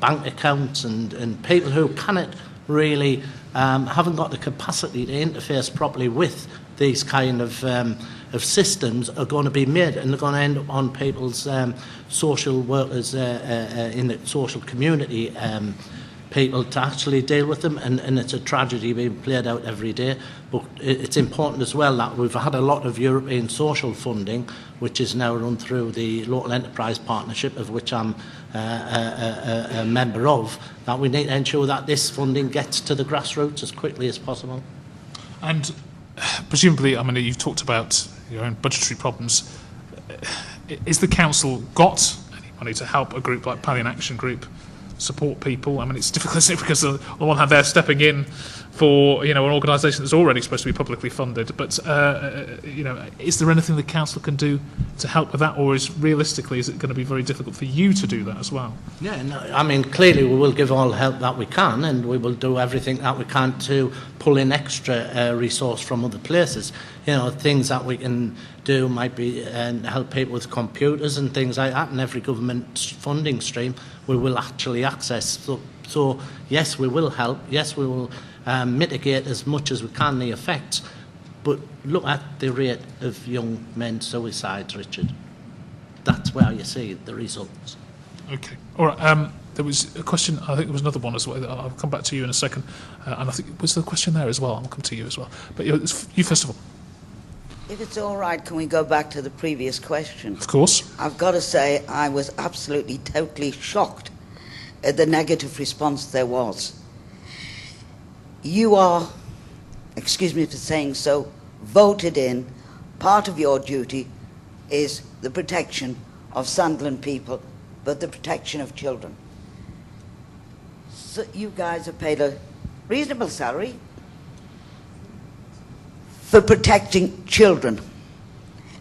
bank accounts and people who cannot really haven't got the capacity to interface properly with these kind of systems are going to be made, and they're going to end up on people's social workers in the social community people to actually deal with them, and it's a tragedy being played out every day. But it's important as well that we've had a lot of European social funding, which is now run through the Local Enterprise Partnership, of which I'm a member of, that we need to ensure that this funding gets to the grassroots as quickly as possible. And presumably, I mean, you've talked about your own budgetary problems. Is the council got any money to help a group like Pallion Action Group support people? I mean, it's difficult, isn't it? Because on the one hand, they're stepping in for, you know, an organisation that's already supposed to be publicly funded. But you know, is there anything the council can do to help with that, or is it going to be very difficult for you to do that as well? Yeah, no, I mean, clearly we will give all help that we can, and we will do everything that we can to pull in extra resource from other places. You know, things that we can do might be help people with computers and things like that, and every government funding stream we will actually access. So yes, we will help. Yes, we will mitigate as much as we can the effects. But look at the rate of young men suicides, Richard. That's where you see the results. Okay. All right. There was a question, I think there was another one as well. I'll come back to you in a second. And I think, was there a question there as well? I'll come to you as well. But you first of all. If it's all right, can we go back to the previous question? Of course. I've got to say, I was absolutely, totally shocked at the negative response there was. You are, excuse me for saying so, voted in. Part of your duty is the protection of Sunderland people, but the protection of children. So you guys have paid a reasonable salary for protecting children.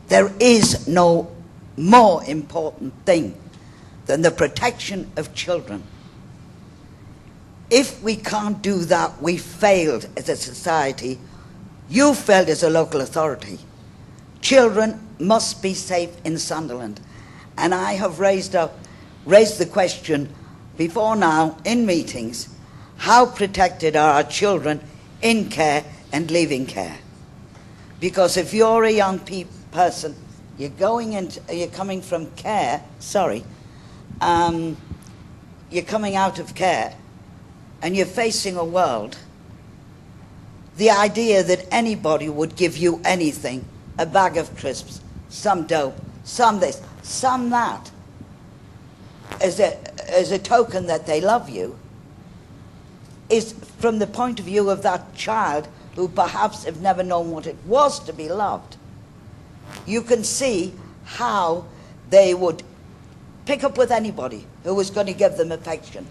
There is no more important thing than the protection of children. If we can't do that, we failed as a society. You failed as a local authority. Children must be safe in Sunderland. And I have raised the question before now in meetings, how protected are our children in care and leaving care? Because if you're a young person, you're coming from care, you're coming out of care, and you're facing a world, the idea that anybody would give you anything, a bag of crisps, some dope, some this, some that, as a token that they love you, is from the point of view of that child who perhaps have never known what it was to be loved. You can see how they would pick up with anybody who was going to give them affection.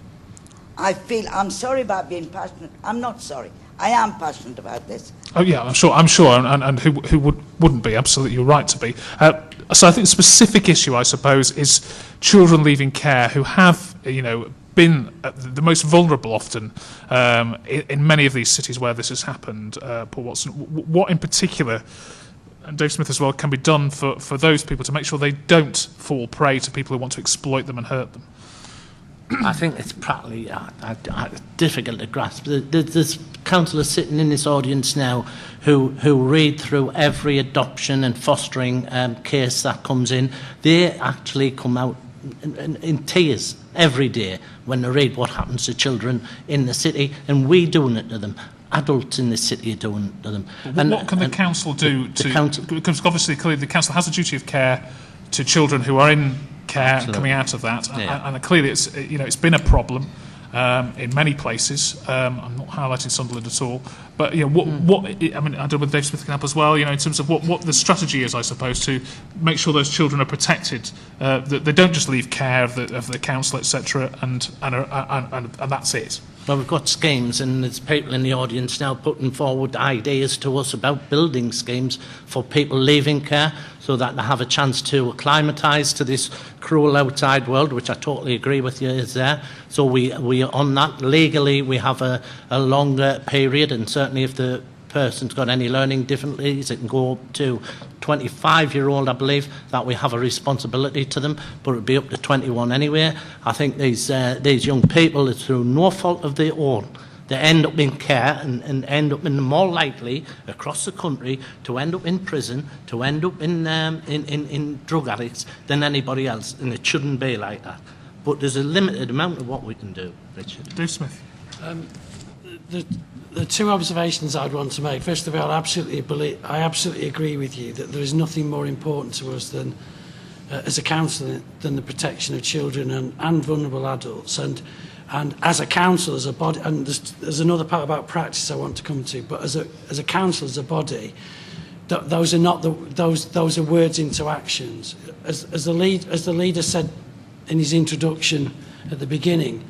I'm sorry about being passionate. I'm not sorry. I am passionate about this. Oh yeah, I'm sure, and who wouldn't be? Absolutely, you're right to be. So I think the specific issue, I suppose, is children leaving care who have, been the most vulnerable often in many of these cities where this has happened. Paul Watson, what in particular, and Dave Smith as well, can be done for those people to make sure they don't fall prey to people who want to exploit them and hurt them? I think it's partly difficult to grasp. There's councillors sitting in this audience now who read through every adoption and fostering case that comes in. They actually come out in tears every day when they read what happens to children in the city, and we doing it to them. Adults in the city are doing it to them. What can the council do because obviously clearly the council has a duty of care to children who are in care and coming out of that, and clearly it's been a problem in many places. I'm not highlighting Sunderland at all, but I don't know whether Dave Smith can help as well. In terms of what the strategy is, I suppose, to make sure those children are protected, that they don't just leave care of the council, etc., and that's it. Well, we've got schemes, and there's people in the audience now putting forward ideas to us about building schemes for people leaving care so that they have a chance to acclimatise to this cruel outside world, which I totally agree with you is there. So we on that, legally, we have a longer period, and certainly if the person's got any learning difficulties, it can go up to 25-year-old, I believe, that we have a responsibility to them, but it'll be up to 21 anyway. I think these young people, it's through no fault of their own, they end up in care and end up in more likely across the country to end up in prison, to end up in drug addicts than anybody else, and it shouldn't be like that. But there's a limited amount of what we can do, Richard. Dave Smith. The two observations I'd want to make. First of all, I absolutely agree with you that there is nothing more important to us than, as a council, than the protection of children and vulnerable adults. And as a council, as a body, and there's another part about practice I want to come to. But as a council, as a body, those are not those are words into actions. As the leader said in his introduction at the beginning,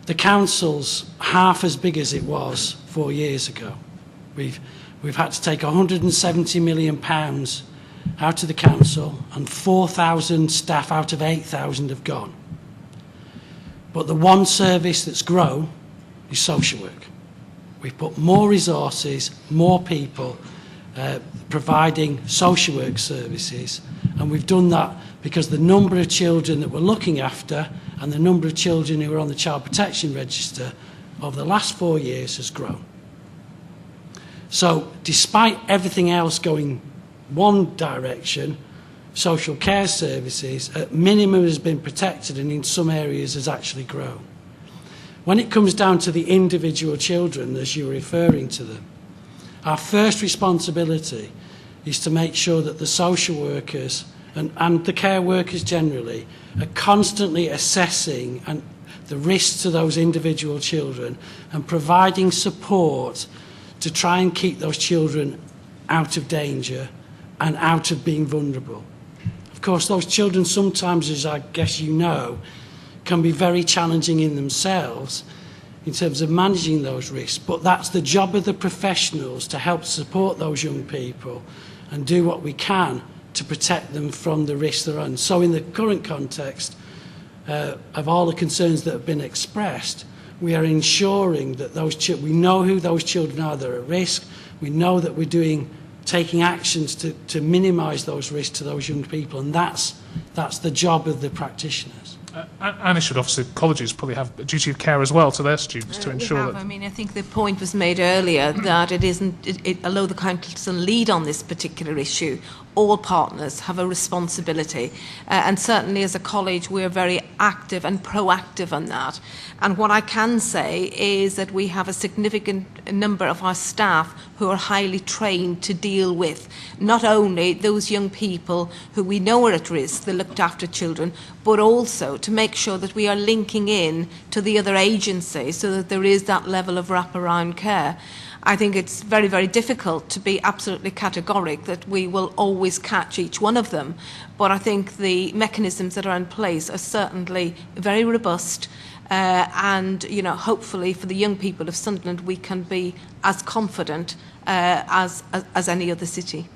the council's half as big as it was 4 years ago. We've had to take £170 million out of the council, and 4,000 staff out of 8,000 have gone. But the one service that's grown is social work. We've put more resources, more people providing social work services, and we've done that because the number of children that we're looking after and the number of children who are on the Child Protection Register over the last 4 years has grown. So despite everything else going one direction, social care services at minimum has been protected and in some areas has actually grown. When it comes down to the individual children, as you're referring to them, our first responsibility is to make sure that the social workers and the care workers generally are constantly assessing the risks to those individual children and providing support to try and keep those children out of danger and out of being vulnerable. Of course, those children sometimes, as I guess you know, can be very challenging in themselves in terms of managing those risks, but that's the job of the professionals to help support those young people and do what we can to protect them from the risks they're on. So in the current context of all the concerns that have been expressed, we are ensuring that we know who those children are that are at risk, we know that we're taking actions to minimise those risks to those young people, and that's the job of the practitioners. And it should obviously, colleges probably have a duty of care as well to their students to ensure that... I mean, I think the point was made earlier that it isn't, although the council lead on this particular issue, all partners have a responsibility. And certainly as a college, we're very active and proactive on that. And what I can say is that we have a significant number of our staff who are highly trained to deal with not only those young people who we know are at risk, the looked after children, but also to make sure that we are linking in to the other agencies so that there is that level of wraparound care. I think it's very, very difficult to be absolutely categoric that we will always catch each one of them, but I think the mechanisms that are in place are certainly very robust, and hopefully for the young people of Sunderland we can be as confident as any other city.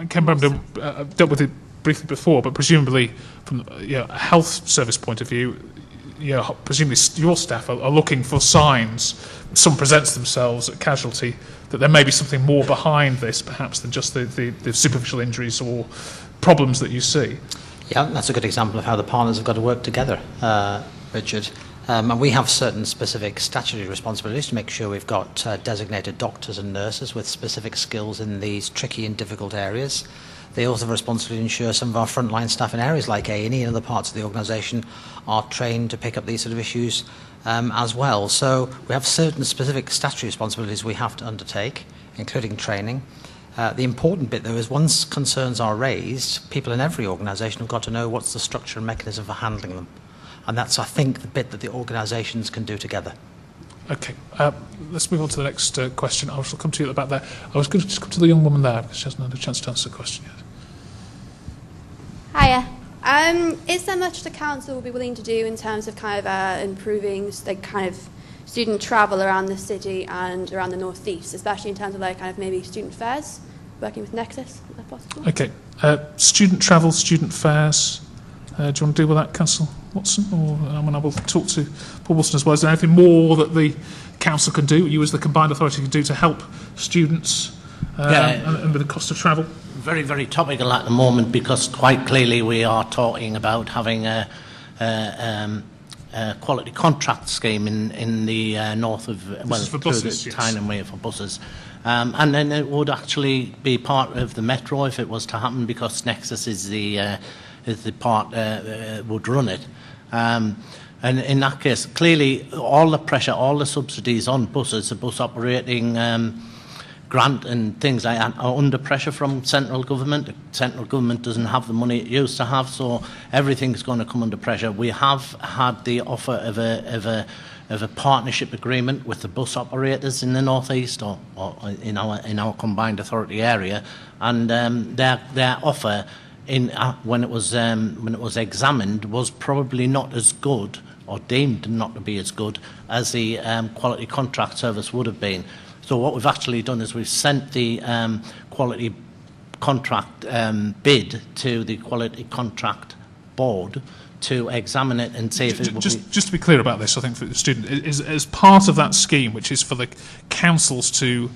Ken Bramden dealt with it briefly before, but presumably from a health service point of view, presumably your staff are looking for signs. Someone presents themselves at casualty, that there may be something more behind this, perhaps, than just the superficial injuries or problems that you see. Yeah, that's a good example of how the partners have got to work together, Richard. And we have certain specific statutory responsibilities to make sure we've got designated doctors and nurses with specific skills in these tricky and difficult areas. They also have a responsibility to ensure some of our frontline staff in areas like A&E and other parts of the organisation are trained to pick up these sort of issues as well. So we have certain specific statutory responsibilities we have to undertake, including training. The important bit, though, is once concerns are raised, people in every organisation have got to know what's the structure and mechanism for handling them. And that's, I think, the bit that the organisations can do together. Okay, let's move on to the next question. I shall come to you at the back there. I was going to just come to the young woman there because she hasn't had a chance to answer the question yet. Hiya. Is there much the council will be willing to do in terms of kind of improving kind of student travel around the city and around the North East, especially in terms of kind of maybe student fairs, working with Nexus, if that's possible? Okay, student travel, student fairs. Do you want to deal with that, Councillor Watson? Or I will talk to Paul Wilson as well. Is there anything more that the council can do, you as the combined authority can do to help students and with the cost of travel? Very, very topical at the moment because quite clearly we are talking about having a quality contract scheme in the north of for buses, Tyne Way for buses. And then it would actually be part of the metro if it was to happen because Nexus is the part would run it. And in that case, clearly all the pressure, all the subsidies on buses, the bus operating grant and things like that are under pressure from central government. The central government doesn't have the money it used to have, so everything's going to come under pressure. We have had the offer of a partnership agreement with the bus operators in the North East or in our combined authority area, and their offer when it was examined was probably not as good or deemed not to be as good as the quality contract service would have been. So what we've actually done is we've sent the quality contract bid to the quality contract board to examine it and see if it would just to be clear about this, I think for the student, is as part of that scheme, which is for the councils to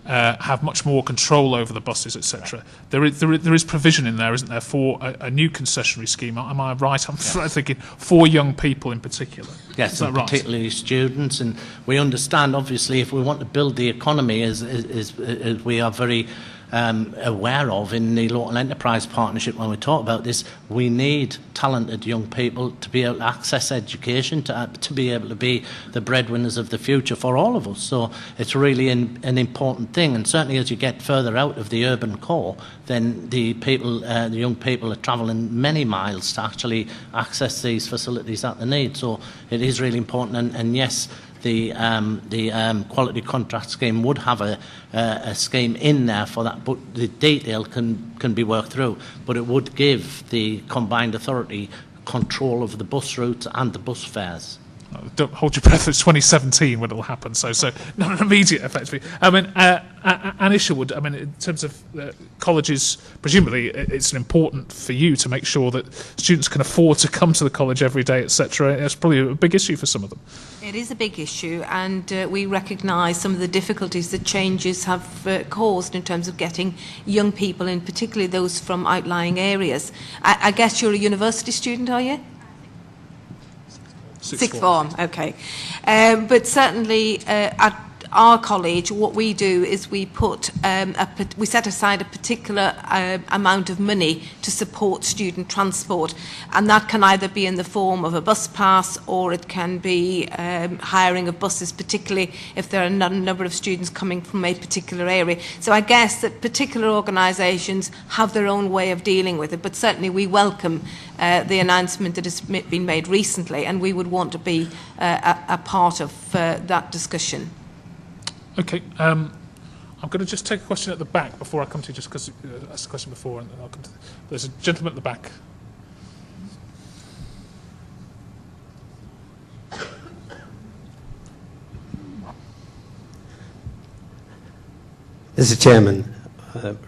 have much more control over the buses, etc. There is provision in there, isn't there, for a new concessionary scheme? Am I right? I'm thinking for young people in particular. Yes, is that and right? particularly students. And we understand, obviously, if we want to build the economy, as we are very aware of in the local enterprise partnership when we talk about this, we need talented young people to be able to access education, to be able to be the breadwinners of the future for all of us. So it's really an important thing, and certainly as you get further out of the urban core, then the young people are travelling many miles to actually access these facilities that they need. So it is really important, and yes, the quality contract scheme would have a scheme in there for that, but the detail can be worked through. But it would give the combined authority control of the bus routes and the bus fares. Don't hold your breath. It's 2017 when it'll happen. So not an immediate effect. I mean, Anne Isherwood, I mean, in terms of colleges, presumably it's important for you to make sure that students can afford to come to the college every day, etc. It's probably a big issue for some of them. It is a big issue, and we recognise some of the difficulties that changes have caused in terms of getting young people in, particularly those from outlying areas. I guess you're a university student, are you? Sixth form, okay. But certainly at our college, what we do is we put we set aside a particular amount of money to support student transport, and that can either be in the form of a bus pass, or it can be hiring of buses, particularly if there are a number of students coming from a particular area. So I guess that particular organisations have their own way of dealing with it, but certainly we welcome the announcement that has been made recently, and we would want to be a part of that discussion. Okay, I'm going to just take a question at the back before I come to you, just because I asked the question before, and then I'll come to. There's a gentleman at the back. Mr. Chairman,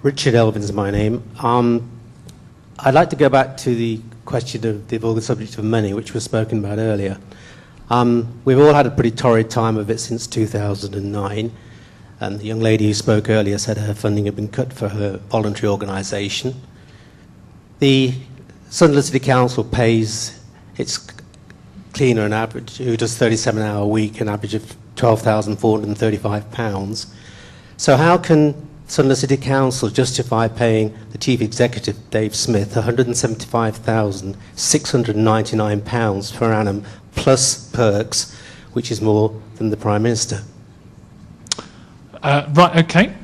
Richard Elvin is my name. I'd like to go back to the question of the subject of money, which was spoken about earlier. We've all had a pretty torrid time of it since 2009, and the young lady who spoke earlier said her funding had been cut for her voluntary organisation. The Sunderland City Council pays its cleaner an average, who does 37-hour week, an average of £12,435. So how can Sunderland City Council justify paying the Chief Executive, Dave Smith, £175,699 per annum, plus perks, which is more than the Prime Minister? Right, okay.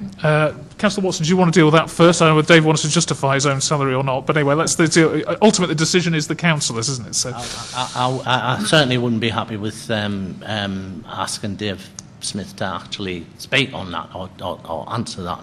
Councillor Watson, do you want to deal with that first? I don't know whether Dave wants to justify his own salary or not, but anyway, let's deal. Ultimately, the decision is the councillors, isn't it? So, I certainly wouldn't be happy with asking Dave Smith to actually speak on that or answer that.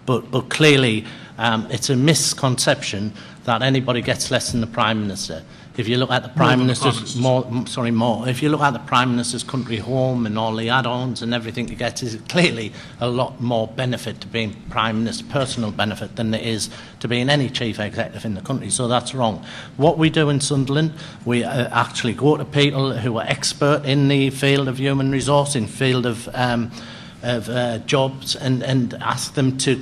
But clearly, it's a misconception that anybody gets less than the Prime Minister. If you look at the Prime Minister's if you look at the Prime Minister's country home and all the add-ons and everything he gets, is clearly a lot more benefit to being Prime Minister, personal benefit, than there is to being any chief executive in the country. So that's wrong. What we do in Sunderland, we actually go to people who are expert in the field of human resource, in field of jobs, and ask them to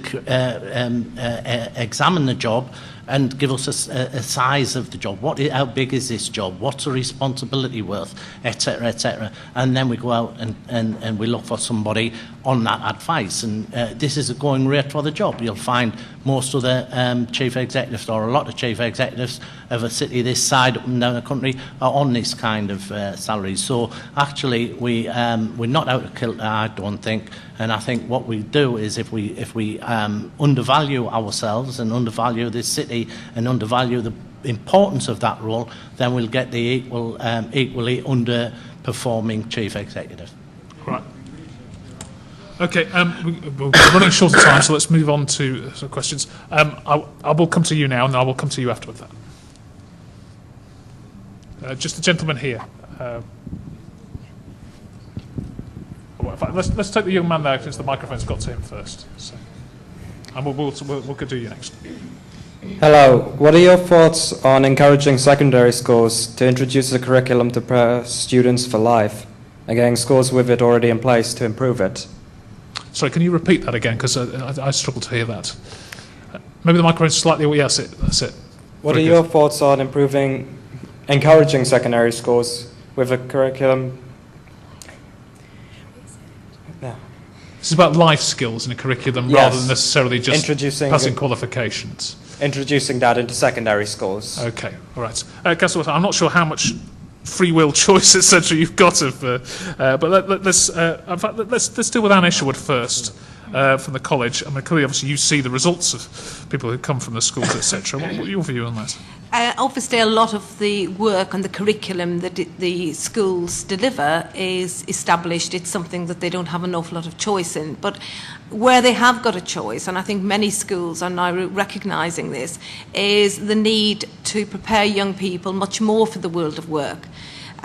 examine the job and give us a size of the job. How big is this job? What's the responsibility worth? Etc., etc. And then we go out and we look for somebody on that advice. And this is a going rate for the job. You'll find most of the chief executives, or a lot of chief executives of a city this side, up and down the country, are on this kind of salaries. So actually, we're not out of kilter, I don't think. And I think what we do is, if we undervalue ourselves and undervalue this city and undervalue the importance of that role, then we'll get the equally underperforming chief executive. Right. Okay, we're running short of time, so let's move on to some questions. I will come to you now, and I will come to you after that. Just the gentleman here. Let's take the young man there, since the microphone's got to him first. So, and we'll do you next. Hello. What are your thoughts on encouraging secondary schools to introduce a curriculum to prepare students for life, and getting schools with it already in place to improve it? Sorry, can you repeat that again? Because I struggled to hear that. Maybe the microphone's slightly... Yes, that's it. What are your thoughts on encouraging secondary schools with a curriculum? Yeah. This is about life skills in a curriculum rather than necessarily just passing qualifications. Introducing that into secondary schools. Okay, all right. Councillor Watson, I'm not sure how much free will choice, etc. you've got of... but let's deal with Anne Isherwood first. From the college. I mean, clearly, obviously, you see the results of people who come from the schools, etc. What are your view on that? Obviously, a lot of the work and the curriculum that the schools deliver is established. It's something that they don't have an awful lot of choice in. But where they have got a choice, and I think many schools are now recognising this, is the need to prepare young people much more for the world of work.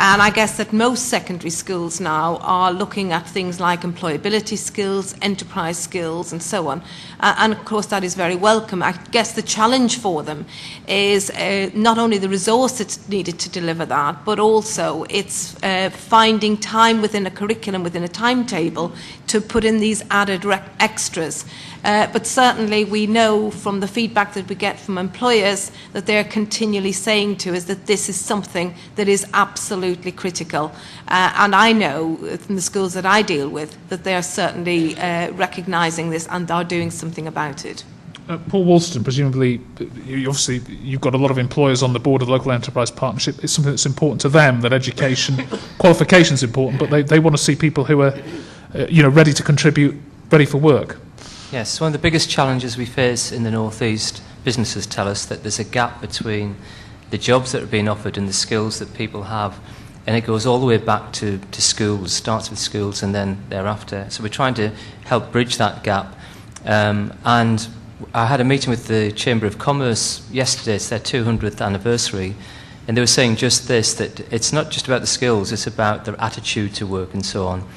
And I guess that most secondary schools now are looking at things like employability skills, enterprise skills, and so on. And of course, that is very welcome. I guess the challenge for them is not only the resource that's needed to deliver that, but also it's finding time within a curriculum, within a timetable, to put in these added extras. But certainly we know from the feedback that we get from employers that they're continually saying to us that this is something that is absolutely critical. And I know from the schools that I deal with that they are certainly recognising this and are doing something about it. Paul Woolston, presumably, you've got a lot of employers on the board of the Local Enterprise Partnership. It's something that's important to them, that education, qualification is important, but they want to see people who are ready to contribute, ready for work. Yes, one of the biggest challenges we face in the North East, businesses tell us that there's a gap between the jobs that are being offered and the skills that people have. And it goes all the way back to schools, starts with schools and then thereafter. So we're trying to help bridge that gap. And I had a meeting with the Chamber of Commerce yesterday, it's their 200th anniversary, and they were saying just this, that it's not just about the skills, it's about their attitude to work and so on.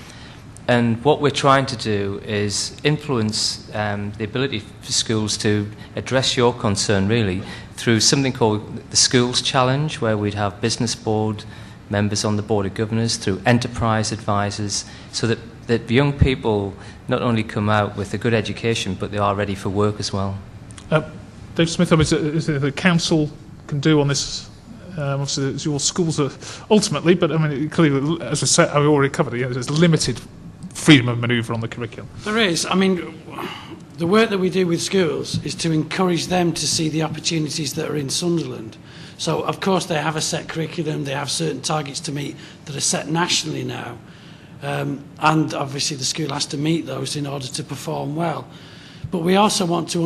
And what we're trying to do is influence the ability for schools to address your concern, really, through something called the Schools Challenge, where we'd have business board members on the board of governors, through enterprise advisors, so that young people not only come out with a good education, but they are ready for work as well. Dave Smith, is the council can do on this? Obviously, your schools are ultimately, but I mean, clearly, as I said, I've already covered it. There's limited freedom of manoeuvre on the curriculum. There is. I mean, the work that we do with schools is to encourage them to see the opportunities that are in Sunderland. So, of course, they have a set curriculum, they have certain targets to meet that are set nationally now. And obviously the school has to meet those in order to perform well. But we also want to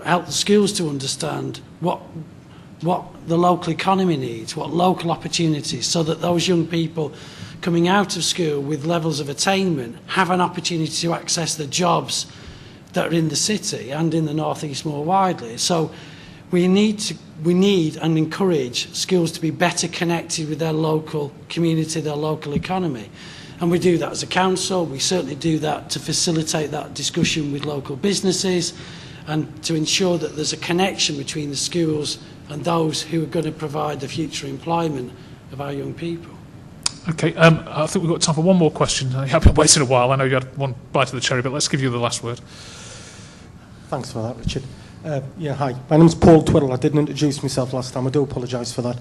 help the schools to understand what the local economy needs, what local opportunities, so that those young people coming out of school with levels of attainment have an opportunity to access the jobs that are in the city and in the North East more widely. So we need and encourage schools to be better connected with their local community, their local economy. And we do that as a council. We certainly do that to facilitate that discussion with local businesses and to ensure that there's a connection between the schools and those who are going to provide the future employment of our young people. Okay, I think we've got time for one more question. I've been waiting a while. I know you had one bite of the cherry, but let's give you the last word. Thanks for that, Richard. Hi. My name's Paul Twiddle. I didn't introduce myself last time. I do apologise for that.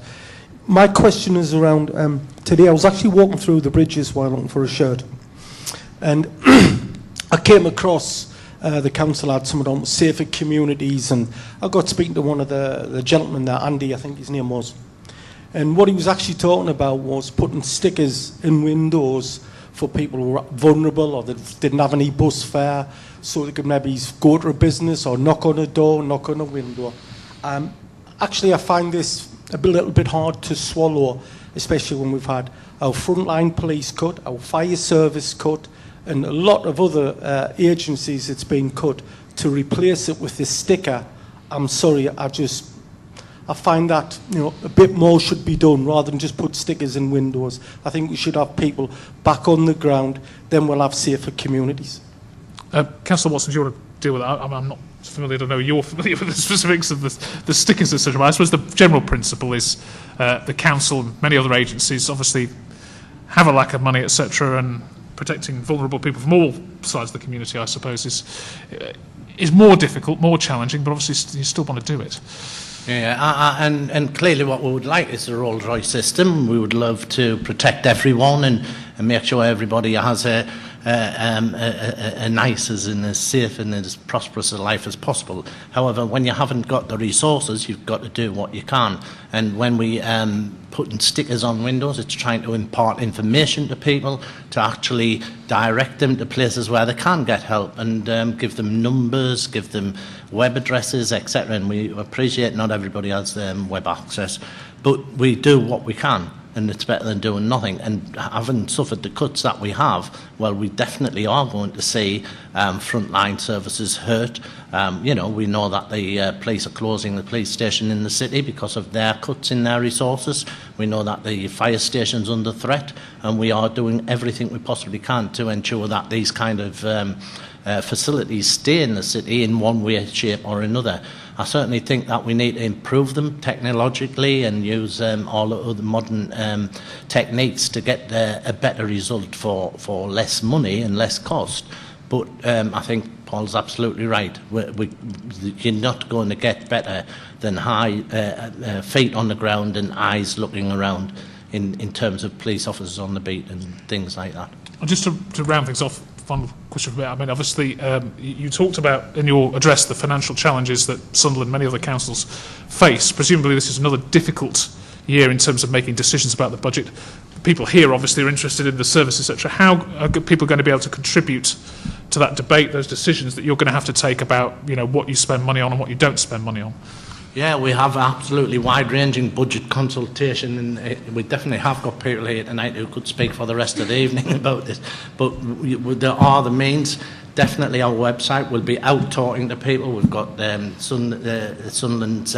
My question is around, today I was actually walking through the bridges while looking for a shirt. And I came across the council had something on safer communities, and I got speaking to one of the gentlemen there, Andy, I think his name was. And what he was actually talking about was putting stickers in windows for people who were vulnerable or that didn't have any bus fare, so they could maybe go to a business or knock on a door, knock on a window. Actually, I find this a little bit hard to swallow, especially when we've had our frontline police cut, our fire service cut, and a lot of other agencies that's been cut to replace it with this sticker. I'm sorry, I find that a bit more should be done rather than just put stickers in windows. I think we should have people back on the ground, then we'll have safer communities. Councillor Watson, do you want to deal with that? I'm not familiar, I don't know you're familiar with the specifics of the stickers, etc. But I suppose the general principle is the council and many other agencies obviously have a lack of money, etc., and protecting vulnerable people from all sides of the community, I suppose, is more difficult, more challenging, but obviously you still want to do it. Yeah, and clearly what we would like is a Rolls-Royce system. We would love to protect everyone and make sure everybody has a nice and as safe and as prosperous a life as possible. However, when you haven't got the resources, you've got to do what you can. And when we putting stickers on windows, it's trying to impart information to people to actually direct them to places where they can get help and give them numbers, give them web addresses, etc. And we appreciate not everybody has web access, but we do what we can. And it's better than doing nothing. And having suffered the cuts that we have, well, we definitely are going to see frontline services hurt. We know that the police are closing the police station in the city because of their cuts in their resources. We know that the fire station's under threat, and we are doing everything we possibly can to ensure that these kind of facilities stay in the city in one way, shape or another. I certainly think that we need to improve them technologically and use all of the modern techniques to get a better result for less money and less cost. But I think Paul's absolutely right. You're not going to get better than high feet on the ground and eyes looking around in terms of police officers on the beat and things like that. And just to round things off, final question for me. I mean, obviously, you talked about in your address the financial challenges that Sunderland and many other councils face. Presumably, this is another difficult year in terms of making decisions about the budget. People here obviously are interested in the service, etc. How are people going to be able to contribute to that debate, those decisions that you're going to have to take about, what you spend money on and what you don't spend money on? Yeah, we have absolutely wide-ranging budget consultation, and we definitely have got people here tonight who could speak for the rest of the evening about this. But there are the means. Definitely our website will be out talking to people. We've got Sunderland's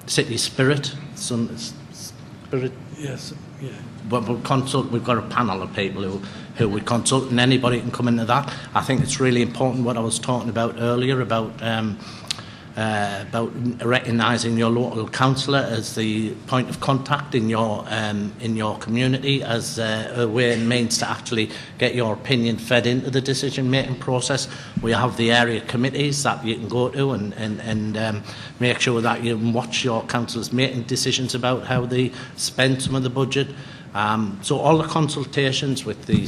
City Spirit. Spirit? Yes, yeah. But we'll consult. We've got a panel of people who we consult, and anybody can come into that. I think it's really important what I was talking about earlier about recognising your local councillor as the point of contact in your community as a way and means to actually get your opinion fed into the decision-making process. We have the area committees that you can go to and make sure that you can watch your councillors making decisions about how they spend some of the budget. So all the consultations with the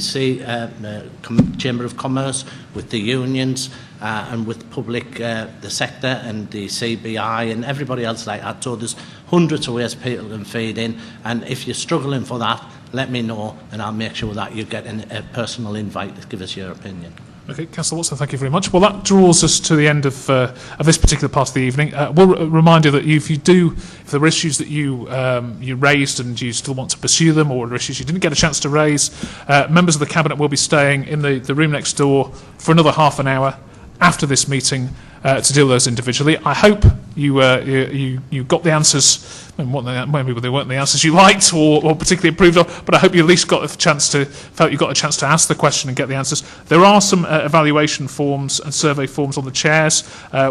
Chamber of Commerce, with the unions, and with public, the sector and the CBI and everybody else like that. So there's hundreds of ways people can feed in, and if you're struggling for that, let me know and I'll make sure that you get a personal invite to give us your opinion. Okay, Councillor Watson, thank you very much. Well, that draws us to the end of this particular part of the evening. We'll remind you that if there were issues that you raised and you still want to pursue them, or issues you didn't get a chance to raise, members of the Cabinet will be staying in the room next door for another half an hour after this meeting to deal with those individually. I hope you got the answers. Maybe they weren't the answers you liked or particularly approved of, but I hope you at least felt you got a chance to ask the question and get the answers. There are some evaluation forms and survey forms on the chairs,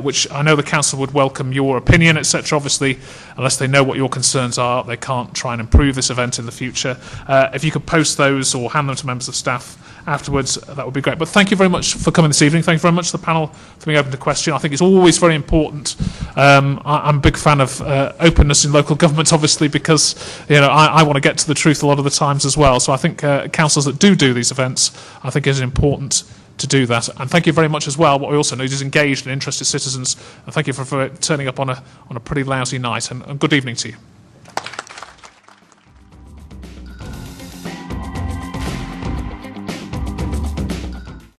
which I know the council would welcome your opinion, etc. Obviously, unless they know what your concerns are, they can't try and improve this event in the future. If you could post those or hand them to members of staff afterwards, that would be great. But thank you very much for coming this evening. Thank you very much to the panel for being open to question. I think it's always very important. I'm a big fan of openness in local government, obviously, because I want to get to the truth a lot of the times as well. So I think councils that do these events, I think it is important to do that. And thank you very much as well. What we also need is engaged and interested citizens. And thank you for turning up on a pretty lousy night. And good evening to you.